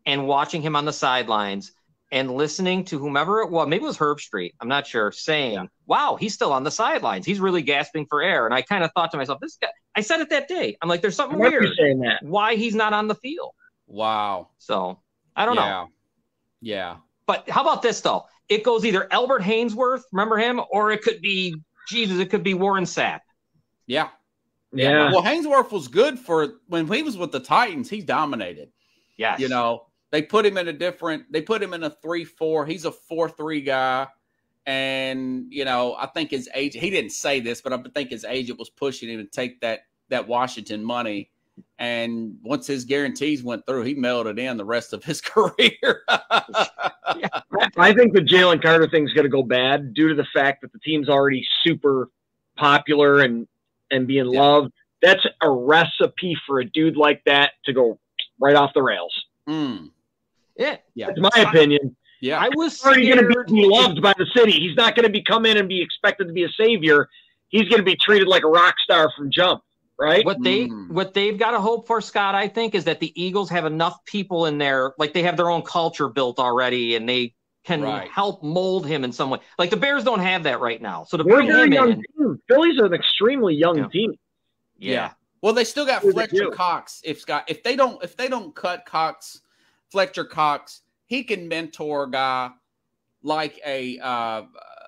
and watching him on the sidelines and listening to whomever it was, maybe it was Herb Street, I'm not sure, saying, wow, he's still on the sidelines. He's really gasping for air. And I kind of thought to myself, this guy, I said it that day. I'm like, there's something weird. Saying that. Why he's not on the field. Wow. So I don't know. Yeah. But how about this, though? It goes either Albert Hainsworth, remember him, or it could be, it could be Warren Sapp. Yeah. Yeah. Well, Hainsworth was good when he was with the Titans. He dominated. Yes. They put him in a 3-4. He's a 4-3 guy. And, I think his agent, he didn't say this, but I think his agent was pushing him to take that Washington money. And once his guarantees went through, he mailed it in the rest of his career. I think the Jalen Carter thing's going to go bad due to the fact that the team's already super popular and being loved. That's a recipe for a dude like that to go right off the rails. Yeah. That's my opinion. Yeah. I was already going to be loved by the city. He's not going to be come in and be expected to be a savior. He's going to be treated like a rock star from jump, right? What they've got to hope for, Scott, I think, is that the Eagles have enough people in there, like they have their own culture built already, and they can help mold him in some way. Like the Bears don't have that right now. So to bring him in, Philly's an extremely young team. Yeah. Well, they still got Fletcher Cox. If they don't cut Fletcher Cox, he can mentor a guy like a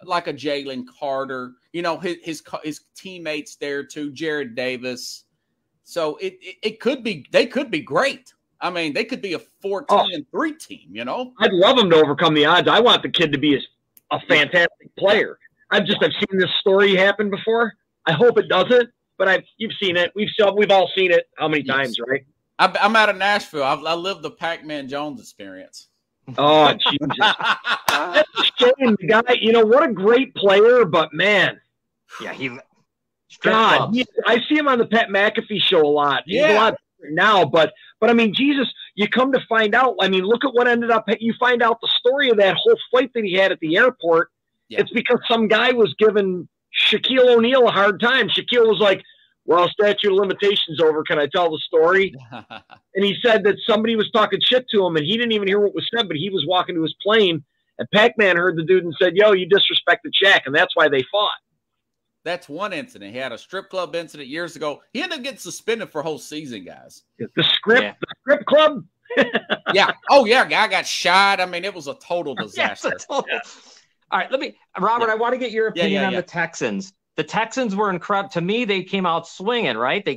Jalen Carter. His teammates there too, Jared Davis. So they could be great. I mean, they could be a 14-3 team, you know? I'd love him to overcome the odds. I want the kid to be a fantastic player. I've seen this story happen before. I hope it doesn't, but you've seen it. We've all seen it how many times, right? I'm out of Nashville. I lived the Pac-Man Jones experience. Oh, Jesus. That's a shame. The guy, what a great player, but man. Yeah, I see him on the Pat McAfee show a lot. Yeah. He's a lot now, but I mean, Jesus, you come to find out, I mean, look at what ended up, you find out the story of that whole fight that he had at the airport. Yeah. It's because some guy was giving Shaquille O'Neal a hard time. Shaquille was like, well, statute of limitations over. Can I tell the story? And he said that somebody was talking shit to him, and he didn't even hear what was said, but he was walking to his plane, and Pac-Man heard the dude and said, yo, you disrespected Shaq, and that's why they fought. That's one incident. He had a strip club incident years ago. He ended up getting suspended for a whole season, guys. The script club? Yeah. Oh, yeah. Guy got shot. I mean, it was a total disaster. All right. Robert, I want to get your opinion on the Texans. The Texans were incredible. To me, they came out swinging, right? They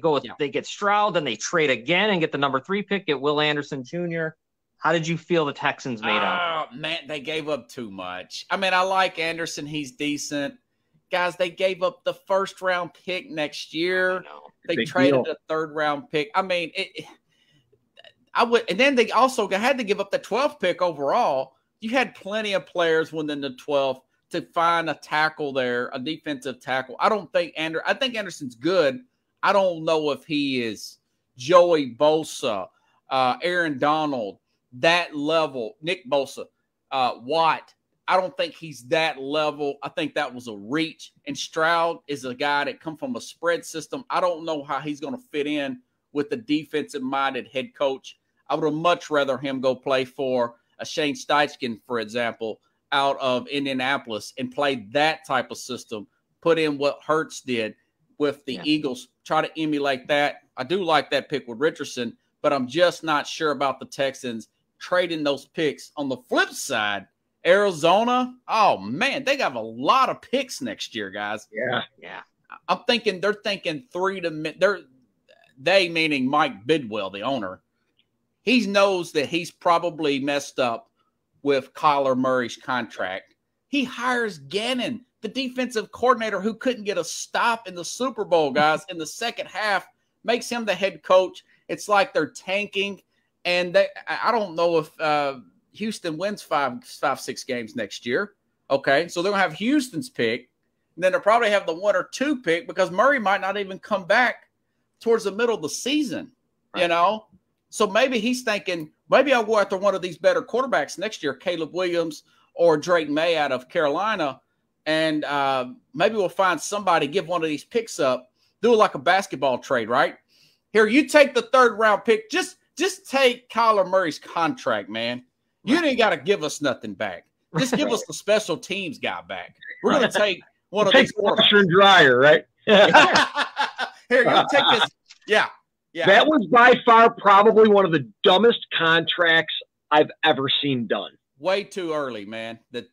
get Stroud, then they trade again and get the number 3 pick, get Will Anderson Jr. How did you feel the Texans made out? Oh, man, they gave up too much. I mean, I like Anderson. He's decent. Guys, they gave up the first-round pick next year. They traded a third-round pick. I mean, and then they also had to give up the 12th pick overall. You had plenty of players within the 12th to find a tackle there, a defensive tackle. I think Anderson's good. I don't know if he is Joey Bosa, Aaron Donald, that level, Nick Bosa, Watt. I don't think he's that level. I think that was a reach. And Stroud is a guy that come from a spread system. I don't know how he's going to fit in with the defensive-minded head coach. I would have much rather him go play for a Shane Steichen, for example, out of Indianapolis and play that type of system, put in what Hurts did with the Eagles, try to emulate that. I do like that pick with Richardson, but I'm just not sure about the Texans trading those picks. On the flip side, Arizona, oh, man, they got a lot of picks next year, guys. Yeah. I'm thinking they're thinking they meaning Mike Bidwell, the owner. He knows that he's probably messed up with Kyler Murray's contract. He hires Gannon, the defensive coordinator who couldn't get a stop in the Super Bowl, guys, in the second half, makes him the head coach. It's like they're tanking, and I don't know if Houston wins 5-6 games next year. Okay, so they're going to have Houston's pick, and then they'll probably have the 1 or 2 pick because Murray might not even come back towards the middle of the season, you know? So maybe he's thinking, maybe I'll go after one of these better quarterbacks next year, Caleb Williams or Drake May out of Carolina, and maybe we'll find somebody, give one of these picks up, do it like a basketball trade, right? Here, you take the 3rd-round pick. Just take Kyler Murray's contract, man. You ain't got to give us nothing back. Just give us the special teams guy back. We're going to take one of these washer and dryer, right? Here, you take this. Yeah. That was by far probably one of the dumbest contracts I've ever seen done. Way too early, man, to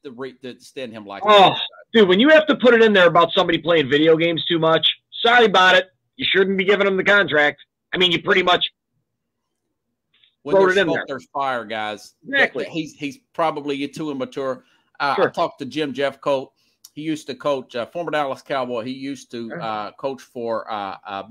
extend him like that. Dude, when you have to put it in there about somebody playing video games too much, sorry about it. You shouldn't be giving him the contract. I mean, you pretty much when there's smoke, there's fire, guys. Exactly. He's probably too immature. Sure. I talked to Jim Jeffcoat. He used to coach, former Dallas Cowboy. He used to coach for a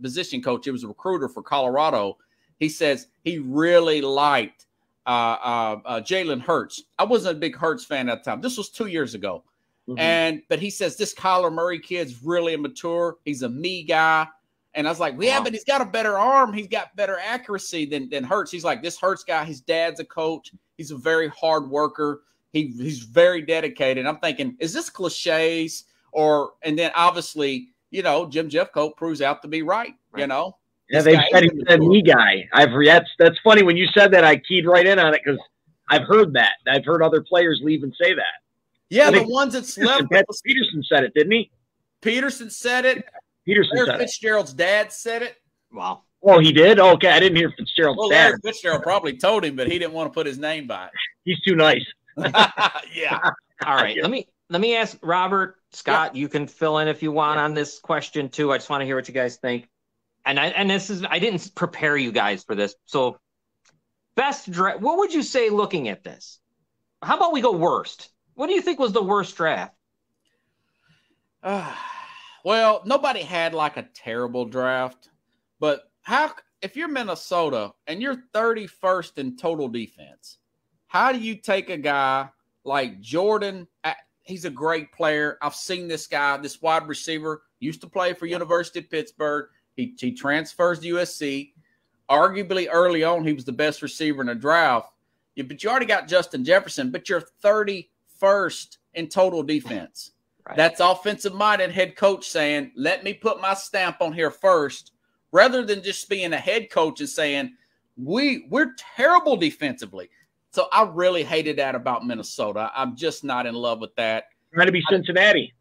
position coach. He was a recruiter for Colorado. He says he really liked Jalen Hurts. I wasn't a big Hurts fan at the time. This was 2 years ago. Mm-hmm. But he says this Kyler Murray kid's really immature. He's a me guy. And I was like, but he's got a better arm. He's got better accuracy than Hurts. He's like, this Hurts guy, his dad's a coach. He's a very hard worker. He's very dedicated. I'm thinking, is this cliches? And then obviously, Jim Jeffcoat proves out to be right, you know? Yeah, they said he's a me guy. That's funny. When you said that, I keyed right in on it because I've heard that. I've heard other players leave and say that. Yeah, the ones that left. Peterson said it, didn't he? Peterson said it. Larry Fitzgerald's dad said it. Wow. Oh, he did? Okay, I didn't hear Fitzgerald's dad. Larry Fitzgerald probably told him, but he didn't want to put his name by it. He's too nice. Yeah. All right. Let me ask Robert, Scott. You can fill in if you want on this question too. I just want to hear what you guys think. And I didn't prepare you guys for this, so best draft. What would you say looking at this? How about we go worst? What do you think was the worst draft? Well, nobody had like a terrible draft, but if you're Minnesota and you're 31st in total defense, how do you take a guy like Jordan? He's a great player. I've seen this guy, this wide receiver, used to play for University of Pittsburgh. He transfers to USC. Arguably early on, he was the best receiver in the draft. But you already got Justin Jefferson, but you're 31st in total defense. Right. That's offensive-minded head coach saying, let me put my stamp on here first, rather than just being a head coach and saying, we're terrible defensively. So I really hated that about Minnesota. I'm just not in love with that. Trying to be Cincinnati.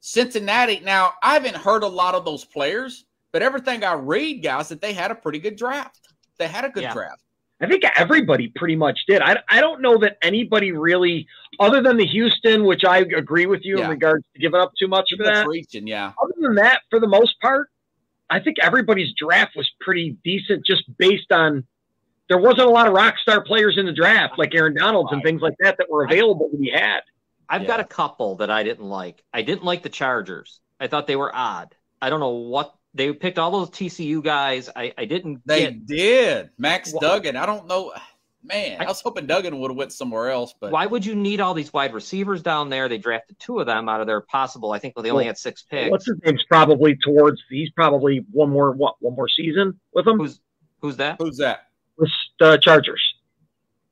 Cincinnati. Now, I haven't heard a lot of those players, but everything I read, guys, that they had a pretty good draft. They had a good draft. I think everybody pretty much did. I don't know that anybody really, other than the Houston, which I agree with you in regards to giving up too much for that. Reaching, yeah. Other than that, for the most part, I think everybody's draft was pretty decent just based on there wasn't a lot of rock star players in the draft like Aaron Donalds and things like that were available to be had. I've got a couple that I didn't like. I didn't like the Chargers. I thought they were odd. I don't know what they picked all those TCU guys. I didn't. They did. Max Duggan. I don't know. Man, I was hoping Duggan would have went somewhere else. But why would you need all these wide receivers down there? They drafted 2 of them out of their possible. I think they only had 6 picks. What's his name's probably he's probably one more season with them. Who's that? Who's that? With the Chargers.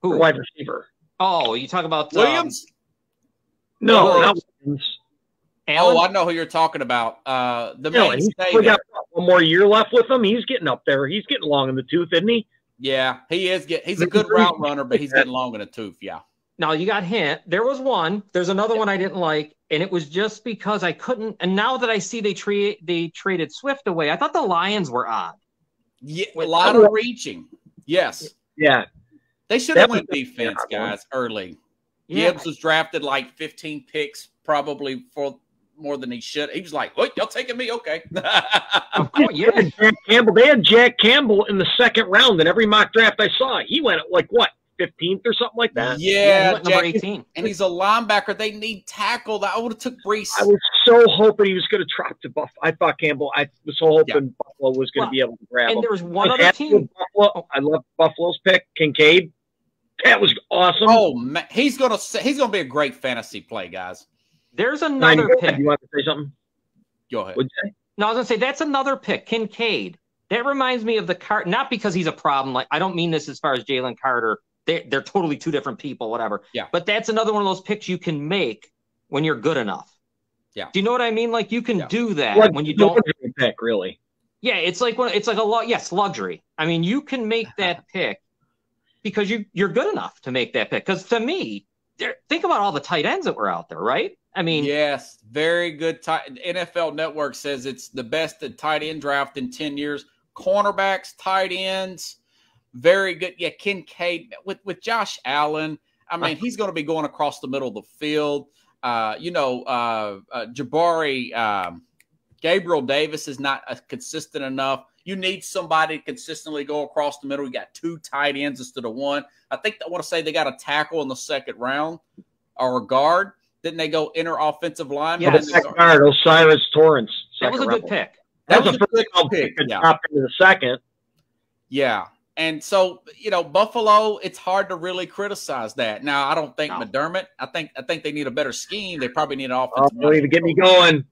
Who? The wide receiver. Oh, you talk about Williams? No, not Williams. Allen? Oh, I know who you're talking about. The mainstay. He's got one more year left with him. He's getting up there. He's getting long in the tooth, isn't he? Yeah, he is. He's a good route runner, but he's getting long in the tooth. Yeah. Now you got hint. There was one. There's another one I didn't like, and it was just because I couldn't. And now that I see they traded Swift away, I thought the Lions were odd. Yeah, a lot of reaching. Yes. Yeah. They should have went defense, guys, early. Yeah. Gibbs was drafted like 15 picks, probably for more than he should. He was like, "Wait, y'all taking me? Okay." Of course, yeah. Jack Campbell. They had Jack Campbell in the 2nd round in every mock draft I saw. He went at like what, 15th or something like that. Yeah, number 18. And he's a linebacker. They need tackle. I would have took Brees. I was so hoping he was going to drop to Buffalo. I thought Campbell. I was so hoping Buffalo was going to be able to grab him. And there was one other team. Buffalo. I love Buffalo's pick, Kincaid. That was awesome. Oh man, he's gonna be a great fantasy play, guys. There's another pick. You want to say something? Go ahead. What'd you say? No, I was gonna say that's another pick, Kincaid. That reminds me of the not because he's a problem. Like I don't mean this as far as Jalen Carter. They're totally 2 different people, whatever. Yeah. But that's another one of those picks you can make when you're good enough. Yeah. Do you know what I mean? Like you can do that when you don't pick really. Yeah, it's like a lot. Yes, luxury. I mean, you can make that pick because you're good enough to make that pick. Because to me, think about all the tight ends that were out there, right? I mean, yes, very good. NFL Network says it's the best tight end draft in 10 years. Cornerbacks, tight ends, very good. Yeah, Kincaid with Josh Allen. I mean, he's going to be going across the middle of the field. Jabari, Gabriel Davis is not consistent enough. You need somebody to consistently go across the middle. You got 2 tight ends instead of 1. I want to say they got a tackle in the 2nd round or a guard. Didn't they go inner offensive line? Yeah, the guard, Osiris Torrance. That was a good pick. That was a good pick. Drop into the 2nd. Yeah. And so, Buffalo, it's hard to really criticize that. Now, I don't think McDermott. I think they need a better scheme. They probably need an offensive. Don't even get me going.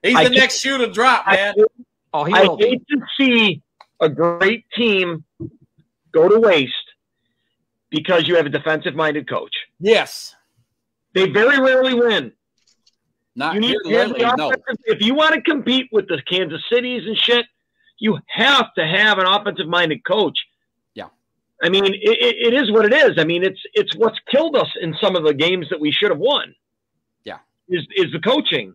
He's the next shoe to drop, man. I hate to see a great team go to waste because you have a defensive-minded coach. Yes. They very rarely win. Not lately, no. If you want to compete with the Kansas Cities and shit, you have to have an offensive-minded coach. Yeah. I mean, it is what it is. I mean, it's what's killed us in some of the games that we should have won. Yeah. Is the coaching.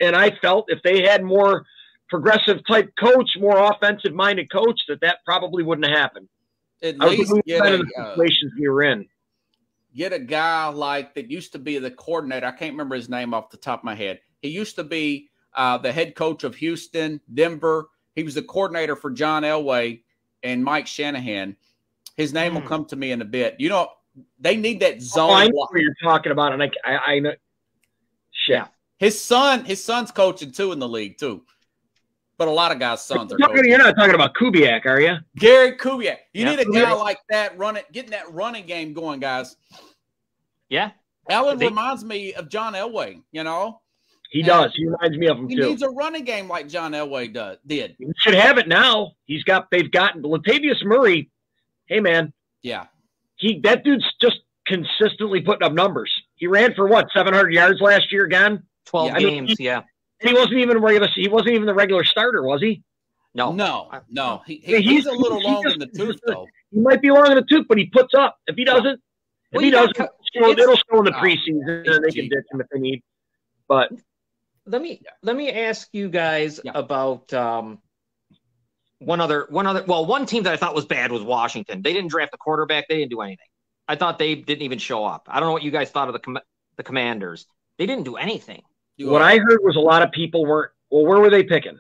And I felt if they had more progressive type coach, more offensive-minded coach, that probably wouldn't have happened. At least get the situations we were in. Get a guy like that used to be the coordinator. I can't remember his name off the top of my head. He used to be the head coach of Houston, Denver. He was the coordinator for John Elway and Mike Shanahan. His name will come to me in a bit. You know, they need that zone. I know what you're talking about, and I know. Shit. Yeah. His son's coaching too in the league too. But a lot of guys' sons are coaching. You're not talking about Kubiak, are you? Gary Kubiak. You need a guy like that getting that running game going, guys. Yeah. Allen reminds me of John Elway, you know? He does. He reminds me of him, too. He needs a running game like John Elway did. He should have it now. They've gotten Latavius Murray. Hey, man. Yeah. That dude's just consistently putting up numbers. He ran for what, 700 yards last year again? 12 games, yeah. He wasn't even the regular starter, was he? No. He's a little long in the tooth, though. He might be long in the tooth, but he puts up. If he doesn't, it'll show in the preseason, and they can ditch him if they need. But let me ask you guys about one team that I thought was bad was Washington. They didn't draft a quarterback. They didn't do anything. I thought they didn't even show up. I don't know what you guys thought of the Commanders. They didn't do anything. What I heard was a lot of people weren't. Well, where were they picking?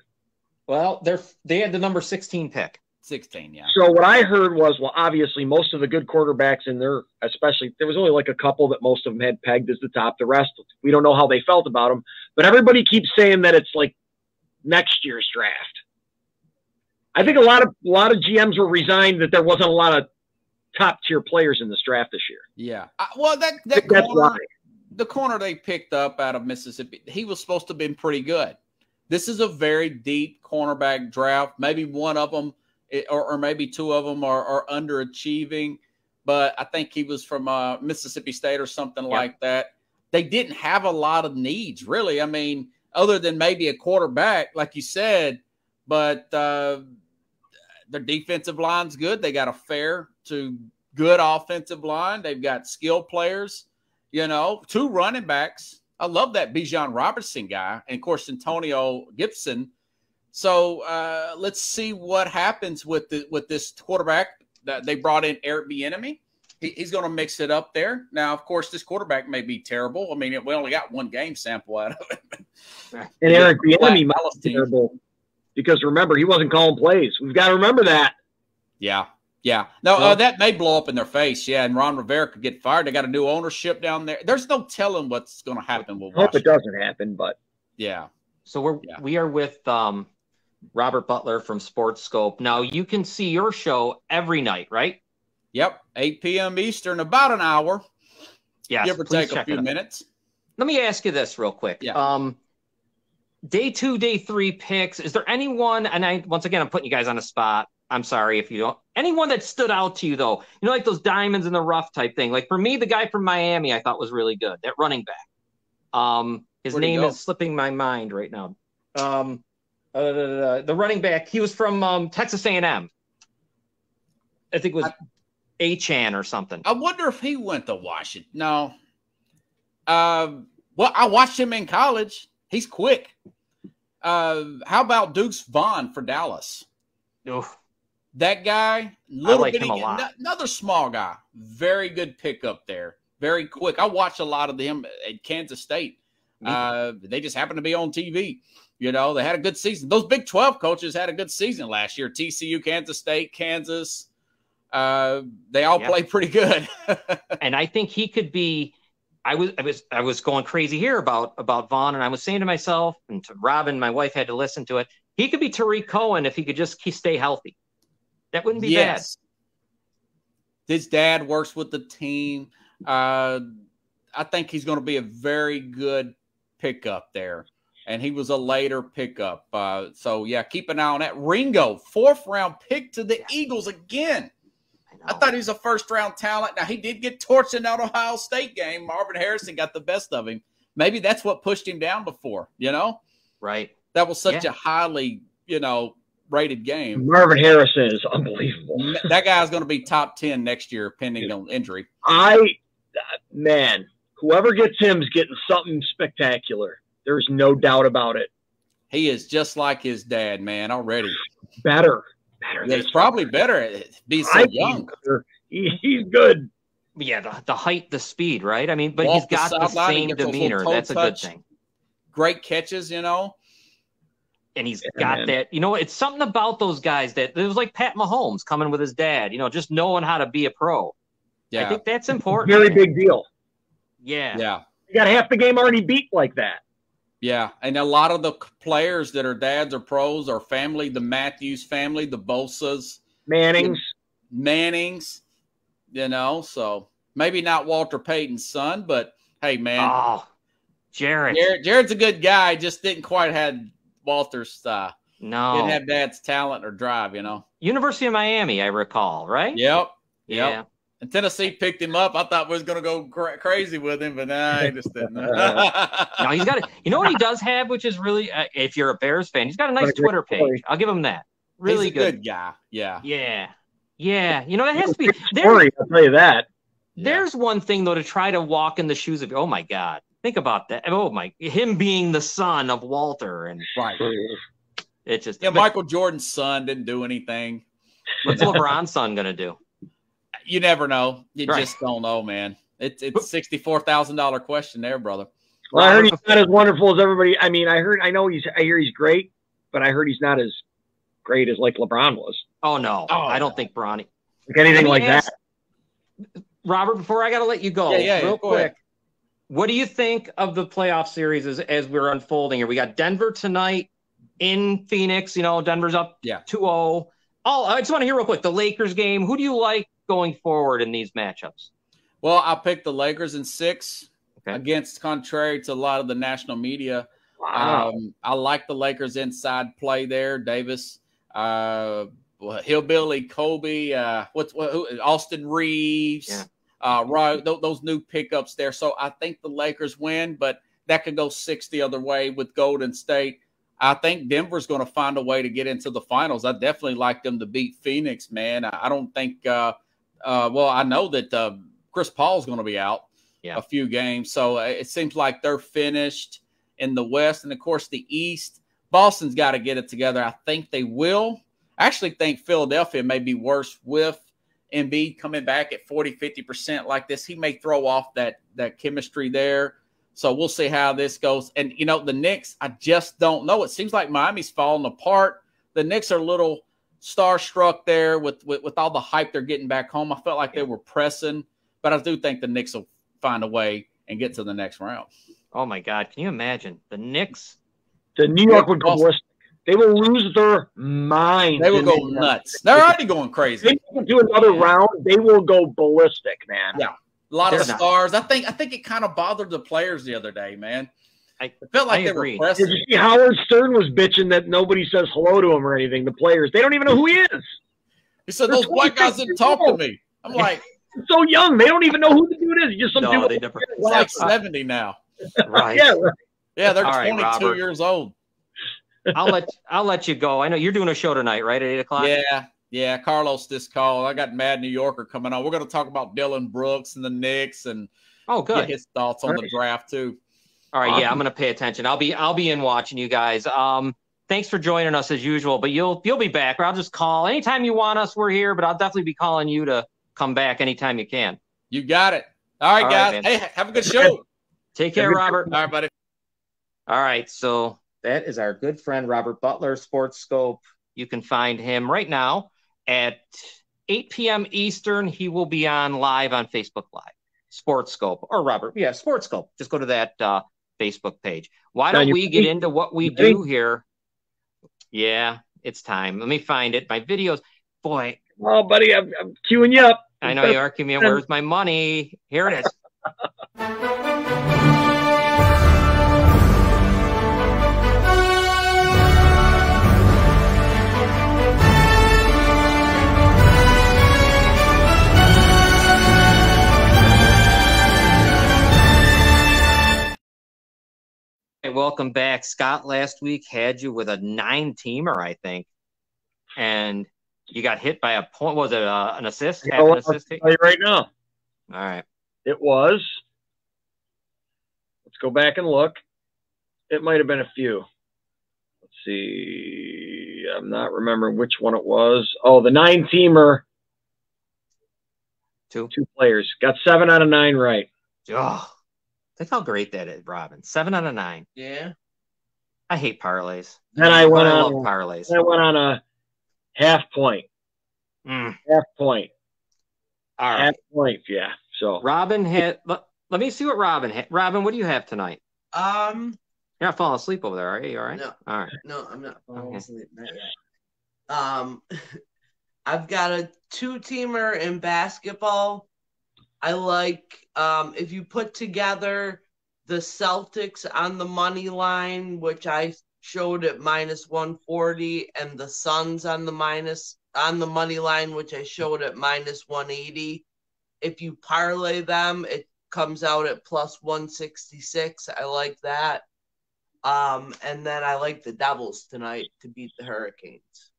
Well, they had the number 16 pick. 16, yeah. So what I heard was, well, obviously most of the good quarterbacks in there, especially there was only like a couple that most of them had pegged as the top. The rest, we don't know how they felt about them. But everybody keeps saying that it's like next year's draft. I think a lot of GMs were resigned that there wasn't a lot of top tier players in this draft this year. Yeah. Well, that's why. The corner they picked up out of Mississippi, he was supposed to have been pretty good. This is a very deep cornerback draft. Maybe one of them or maybe two of them are underachieving, but I think he was from Mississippi State or something like that. They didn't have a lot of needs, really. I mean, other than maybe a quarterback, like you said, but their defensive line's good. They got a fair to good offensive line. They've got skilled players. You know, 2 running backs. I love that Bijan Robertson guy. And, of course, Antonio Gibson. So let's see what happens with this quarterback that they brought in, Eric Bieniemy. He's going to mix it up there. Now, of course, this quarterback may be terrible. I mean, we only got 1 game sample out of it. And Eric Bieniemy might be terrible because, remember, he wasn't calling plays. We've got to remember that. Yeah. Yeah. No, that may blow up in their face. Yeah, and Ron Rivera could get fired. They got a new ownership down there. There's no telling what's going to happen with Washington. Hope it doesn't happen, but yeah. So we are with Robert Butler from SportsSkope. Now you can see your show every night, right? Yep, 8 p.m. Eastern, about an hour. Yes, give or take a few minutes. Let me ask you this real quick. Yeah. Day 2, day 3 picks. Is there anyone? And once again, I'm putting you guys on the spot. I'm sorry if you don't. Anyone that stood out to you, though, you know, like those diamonds in the rough type thing. Like for me, the guy from Miami, I thought was really good. That running back. His name is slipping my mind right now. The running back. He was from Texas A&M. I think it was Achan or something. I wonder if he went to Washington. No. Well, I watched him in college. He's quick. How about Deuce Vaughn for Dallas? Oof. That guy, another small guy, very good pickup there, very quick. I watched a lot of them at Kansas State. They just happened to be on TV. You know, they had a good season. Those Big 12 coaches had a good season last year. TCU, Kansas State, Kansas. They all play pretty good. And I think he could be. I was going crazy here about Vaughn, and I was saying to myself and to Robin, my wife had to listen to it. He could be Tariq Cohen if he could just stay healthy. That wouldn't be bad. His dad works with the team. I think he's going to be a very good pickup there. And he was a later pickup. So, yeah, keep an eye on that. Ringo, 4th-round pick to the Eagles again. I thought he was a first-round talent. Now, he did get torched in that Ohio State game. Marvin Harrison got the best of him. Maybe that's what pushed him down before, you know? Right. That was such a highly, rated game. Marvin Harrison is unbelievable. That guy's going to be top 10 next year, pending on injury. Whoever gets him is getting something spectacular. There's no doubt about it. He is just like his dad, man, already. Better. Yeah, he's probably better being so young. He's good. Yeah, the height, the speed, right? I mean, but he's got the same demeanor. That's a good thing. Great catches, And he's got that, it's something about those guys that it was like Pat Mahomes coming with his dad, just knowing how to be a pro. Yeah. I think that's important. Very big deal. Yeah. Yeah. You got half the game already beat like that. Yeah. And a lot of the players that are dads or pros are family, the Matthews family, the Bosas. Mannings, so maybe not Walter Payton's son, but hey, man. Oh, Jared. Jared's a good guy, just didn't quite have Walter's no. Didn't have dad's talent or drive, University of Miami, I recall, right? Yep. Yeah. And Tennessee picked him up. I thought we was going to go crazy with him, but nah, he just didn't. No, he's got it. You know what he does have, which is really, if you're a Bears fan, he's got a nice Twitter page. I'll give him that. Really he's a good guy. Yeah. Yeah. Yeah. That has to be. I'll tell you that. There's one thing, though, to try to walk in the shoes of, oh, my God. Think about that. Oh, him being the son of Walter. And right. It's just. Michael Jordan's son didn't do anything. What's LeBron's son going to do? You never know. You just don't know, man. It's $64,000 question there, brother. Well, I heard he's not as wonderful as everybody. I mean, I hear he's great, but I heard he's not as great as like LeBron was. Oh no, I don't think Bronny. Like anything like that. Robert, before I got to let you go, real quick. Ahead. What do you think of the playoff series as we're unfolding here? We got Denver tonight in Phoenix. Denver's up 2-0. I just want to hear real quick the Lakers game. Who do you like going forward in these matchups? Well, I'll pick the Lakers in 6 against, contrary to a lot of the national media. Wow. I like the Lakers inside play there. Davis, Hillbilly, Kobe, Austin Reeves, those new pickups there. So I think the Lakers win, but that could go 6 the other way with Golden State. I think Denver's going to find a way to get into the finals. I definitely like them to beat Phoenix, man. I don't think I know that Chris Paul's going to be out a few games. So it seems like they're finished in the West. And, of course, the East, Boston's got to get it together. I think they will. I actually think Philadelphia may be worse with Embiid coming back at 40, 50% like this. He may throw off that chemistry there. So we'll see how this goes. And, the Knicks, I just don't know. It seems like Miami's falling apart. The Knicks are a little starstruck there with all the hype they're getting back home. I felt like they were pressing, but I do think the Knicks will find a way and get to the next round. Oh, my God. Can you imagine? The Knicks? The New York would go ballistic. They will lose their mind. They will go nuts. They're already going crazy. They will do another round. They will go ballistic, man. Yeah. A lot of stars. I think it kind of bothered the players the other day, man. I felt like they were pressing. Did you see Howard Stern was bitching that nobody says hello to him or anything? The players, they don't even know who he is. He said, those white guys didn't talk to me. I'm like, so young. They don't even know who the dude is. Just some dude. They never. It's like 70 now. Right. Yeah, they're 22 years old. I'll let you go. I know you're doing a show tonight, right? At 8 o'clock? Yeah. Carlos just called. I got Mad New Yorker coming on. We're going to talk about Dylan Brooks and the Knicks and get his thoughts on the draft too. All right, I'm going to pay attention. I'll be in watching you guys. Thanks for joining us as usual, but you'll be back. Or I'll just call anytime you want us. We're here, but I'll definitely be calling you to come back anytime you can. You got it. All right, guys. Hey, have a good show. Take care, Robert. All right, buddy. All right, so that is our good friend Robert Butler, SportsSkope. You can find him right now at 8 p.m. Eastern. He will be on live on Facebook Live. SportsSkope or Robert, SportsSkope. Just go to that Facebook page. Why don't we get into what we do here? Yeah, it's time. Let me find it. My videos, boy. Oh, buddy, I'm queuing you up. I know you are queuing me up. Where's my money? Here it is. Welcome back. Scott last week had you with a 9-teamer, I think. And you got hit by a point. Was it an assist? I'll tell you right now. All right. It was. Let's go back and look. It might have been a few. Let's see. I'm not remembering which one it was. Oh, the 9-teamer. Two players. Got 7 out of 9 right. Oh. Think how great that is, Robin. 7 out of 9. Yeah. I hate parlays. Then I went I on love parlays. I went on a half point. Half point. All right. Half point, yeah. So Robin had. Let me see what Robin had. Robin, what do you have tonight? Um, You're not falling asleep over there, are you? You all right? No. All right. No, I'm not falling asleep. Not yet. I've got a 2-teamer in basketball. I like if you put together the Celtics on the money line, which I showed at -140, and the Suns on the money line, which I showed at -180. If you parlay them, it comes out at +166. I like that. And then I like the Devils tonight to beat the Hurricanes.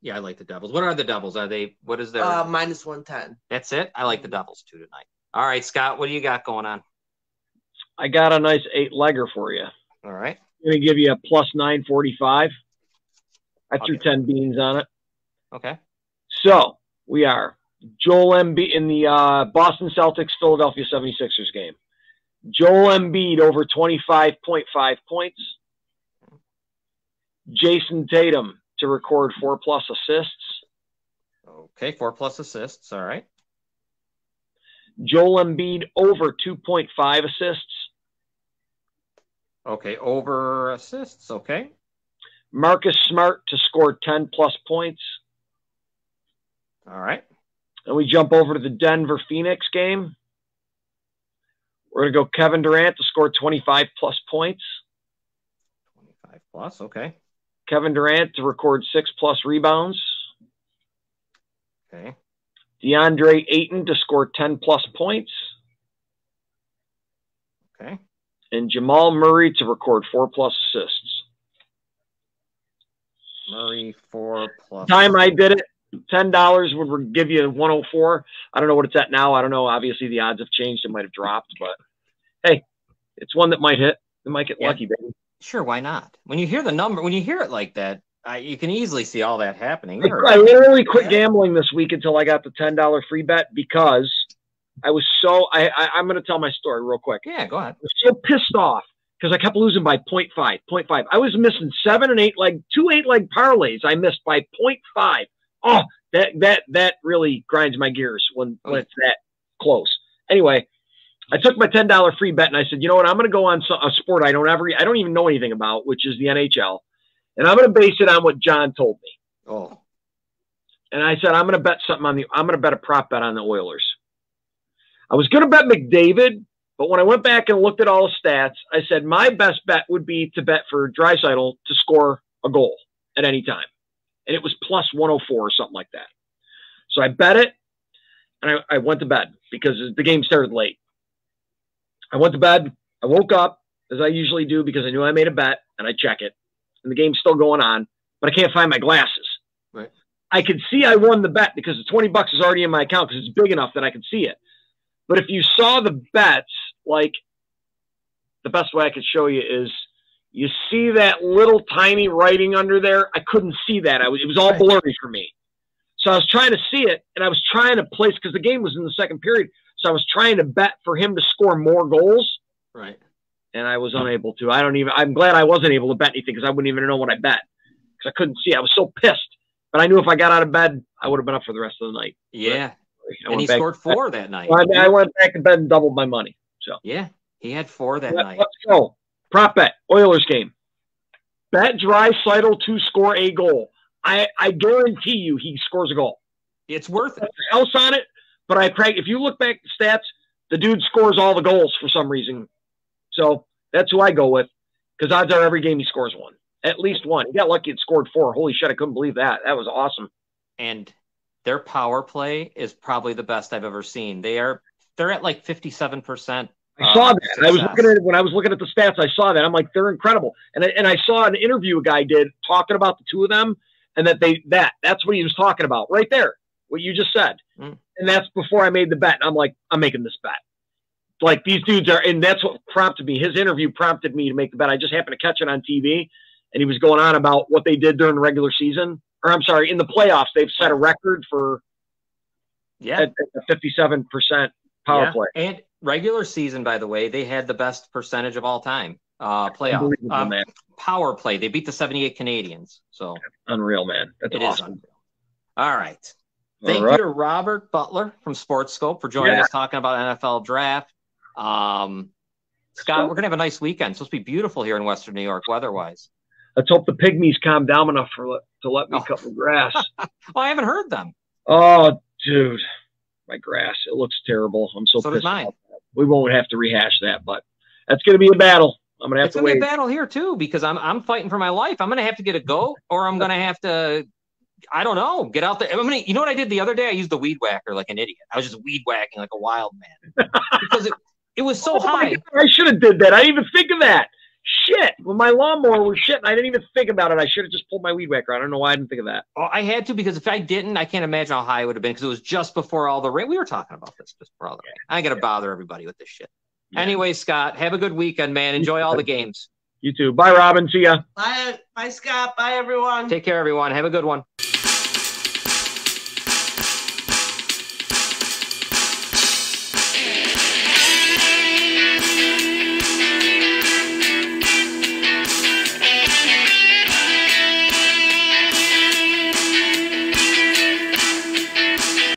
Yeah, I like the Devils. What are the Devils? Are they? What is their? -110. That's it. I like the Devils too tonight. All right, Scott, what do you got going on? I got a nice 8-legger for you. All right. I'm going to give you a +945. I threw 10 beans on it. Okay. So we are Joel Embiid in the Boston Celtics Philadelphia 76ers game. Joel Embiid over 25.5 points. Jason Tatum to record 4+ assists. Okay, 4+ assists. All right. Joel Embiid over 2.5 assists. Okay, over assists. Okay. Marcus Smart to score 10+ points. All right. And we jump over to the Denver Phoenix game. We're going to go Kevin Durant to score 25+ points. 25+. Okay. Kevin Durant to record 6+ rebounds. Okay. DeAndre Ayton to score 10+ points. Okay. And Jamal Murray to record 4+ assists. Murray 4+. Time I did it, $10 would give you 104. I don't know what it's at now. I don't know. Obviously, the odds have changed. It might have dropped, but hey, it's one that might hit. It might get lucky, baby. Sure, why not? When you hear the number, when you hear it like that, you can easily see all that happening. I literally quit gambling this week until I got the $10 free bet because I was so I'm going to tell my story real quick. Yeah, go ahead. I was so pissed off because I kept losing by 0.5. I was missing 7 and 8 leg, 2 8-leg parlays. I missed by 0.5. Oh, that really grinds my gears when it's that close. Anyway, I took my $10 free bet and I said, you know what? I'm going to go on a sport I don't even know anything about, which is the NHL. And I'm going to base it on what John told me. Oh. And I said, I'm going to bet something I'm going to bet a prop bet on the Oilers. I was going to bet McDavid, but when I went back and looked at all the stats, I said my best bet would be to bet for Draisaitl to score a goal at any time. And it was +104 or something like that. So I bet it, and I went to bed because the game started late. I went to bed. I woke up, as I usually do, because I knew I made a bet, and I check it. And the game's still going on, but I can't find my glasses. Right. I could see I won the bet because the $20 is already in my account because it's big enough that I could see it. But if you saw the bets, like the best way I could show you is you see that little tiny writing under there. I couldn't see that. It was all blurry for me. So I was trying to see it, and I was trying to place because the game was in the second period. So I was trying to bet for him to score more goals. Right. And I was unable to. I'm glad I wasn't able to bet anything because I wouldn't even know what I bet because I couldn't see. I was so pissed. But I knew if I got out of bed, I would have been up for the rest of the night. Yeah. And he scored 4 that night. I went back to bed and doubled my money. So yeah, he had 4 that night. Let's go. Prop bet. Oilers game. Bet Draisaitl to score a goal. I guarantee you he scores a goal. It's worth it. Nothing else on it, but if you look back at the stats, the dude scores all the goals for some reason. So that's who I go with because odds are every game he scores one. At least one. He got lucky and scored 4. Holy shit, I couldn't believe that. That was awesome. And their power play is probably the best I've ever seen. They're at like 57%. I saw that. Success. I was looking at it when I was looking at the stats. I saw that. I'm like, they're incredible. And I saw an interview a guy did talking about the two of them, and that's what he was talking about right there. What you just said, and that's before I made the bet. And I'm like, I'm making this bet. Like these dudes are, and that's what prompted me. His interview prompted me to make the bet. I just happened to catch it on TV, and he was going on about what they did during the regular season. Or I'm sorry, in the playoffs, they've set a record for at 57% power play. And regular season, by the way, they had the best percentage of all time. playoff. Unbelievable, man. Power play. They beat the 78 Canadians. So unreal, man. That's awesome. Is unreal. All right. Thank you to Robert Butler from SportsSkope for joining us talking about NFL draft. Scott, we're gonna have a nice weekend. It's supposed to be beautiful here in Western New York, weather-wise. Let's hope the pygmies calm down enough to let me cut the grass. I haven't heard them. Oh, dude, my grass, it looks terrible. I'm so pissed. Mine. We won't have to rehash that, but that's going to be a battle. I'm going to have to wait. It's going to be a battle here too, because I'm fighting for my life. I'm going to have to get a goat, or I'm going to have to, I don't know, get out there. You know what I did the other day? I used the weed whacker like an idiot. I was just weed whacking like a wild man because it was so high. I should have did that. I didn't even think of that. Shit. When my lawnmower was shit, I didn't even think about it. I should have just pulled my weed whacker. I don't know why I didn't think of that. Oh, I had to, because if I didn't, I can't imagine how high it would have been, because it was just before all the rain. We were talking about this just before all the rain. I ain't got to bother everybody with this shit. Yeah. Anyway, Scott, have a good weekend, man. Enjoy all the games. You too. Bye, Robin. See ya. Bye, Scott. Bye, everyone. Take care, everyone. Have a good one.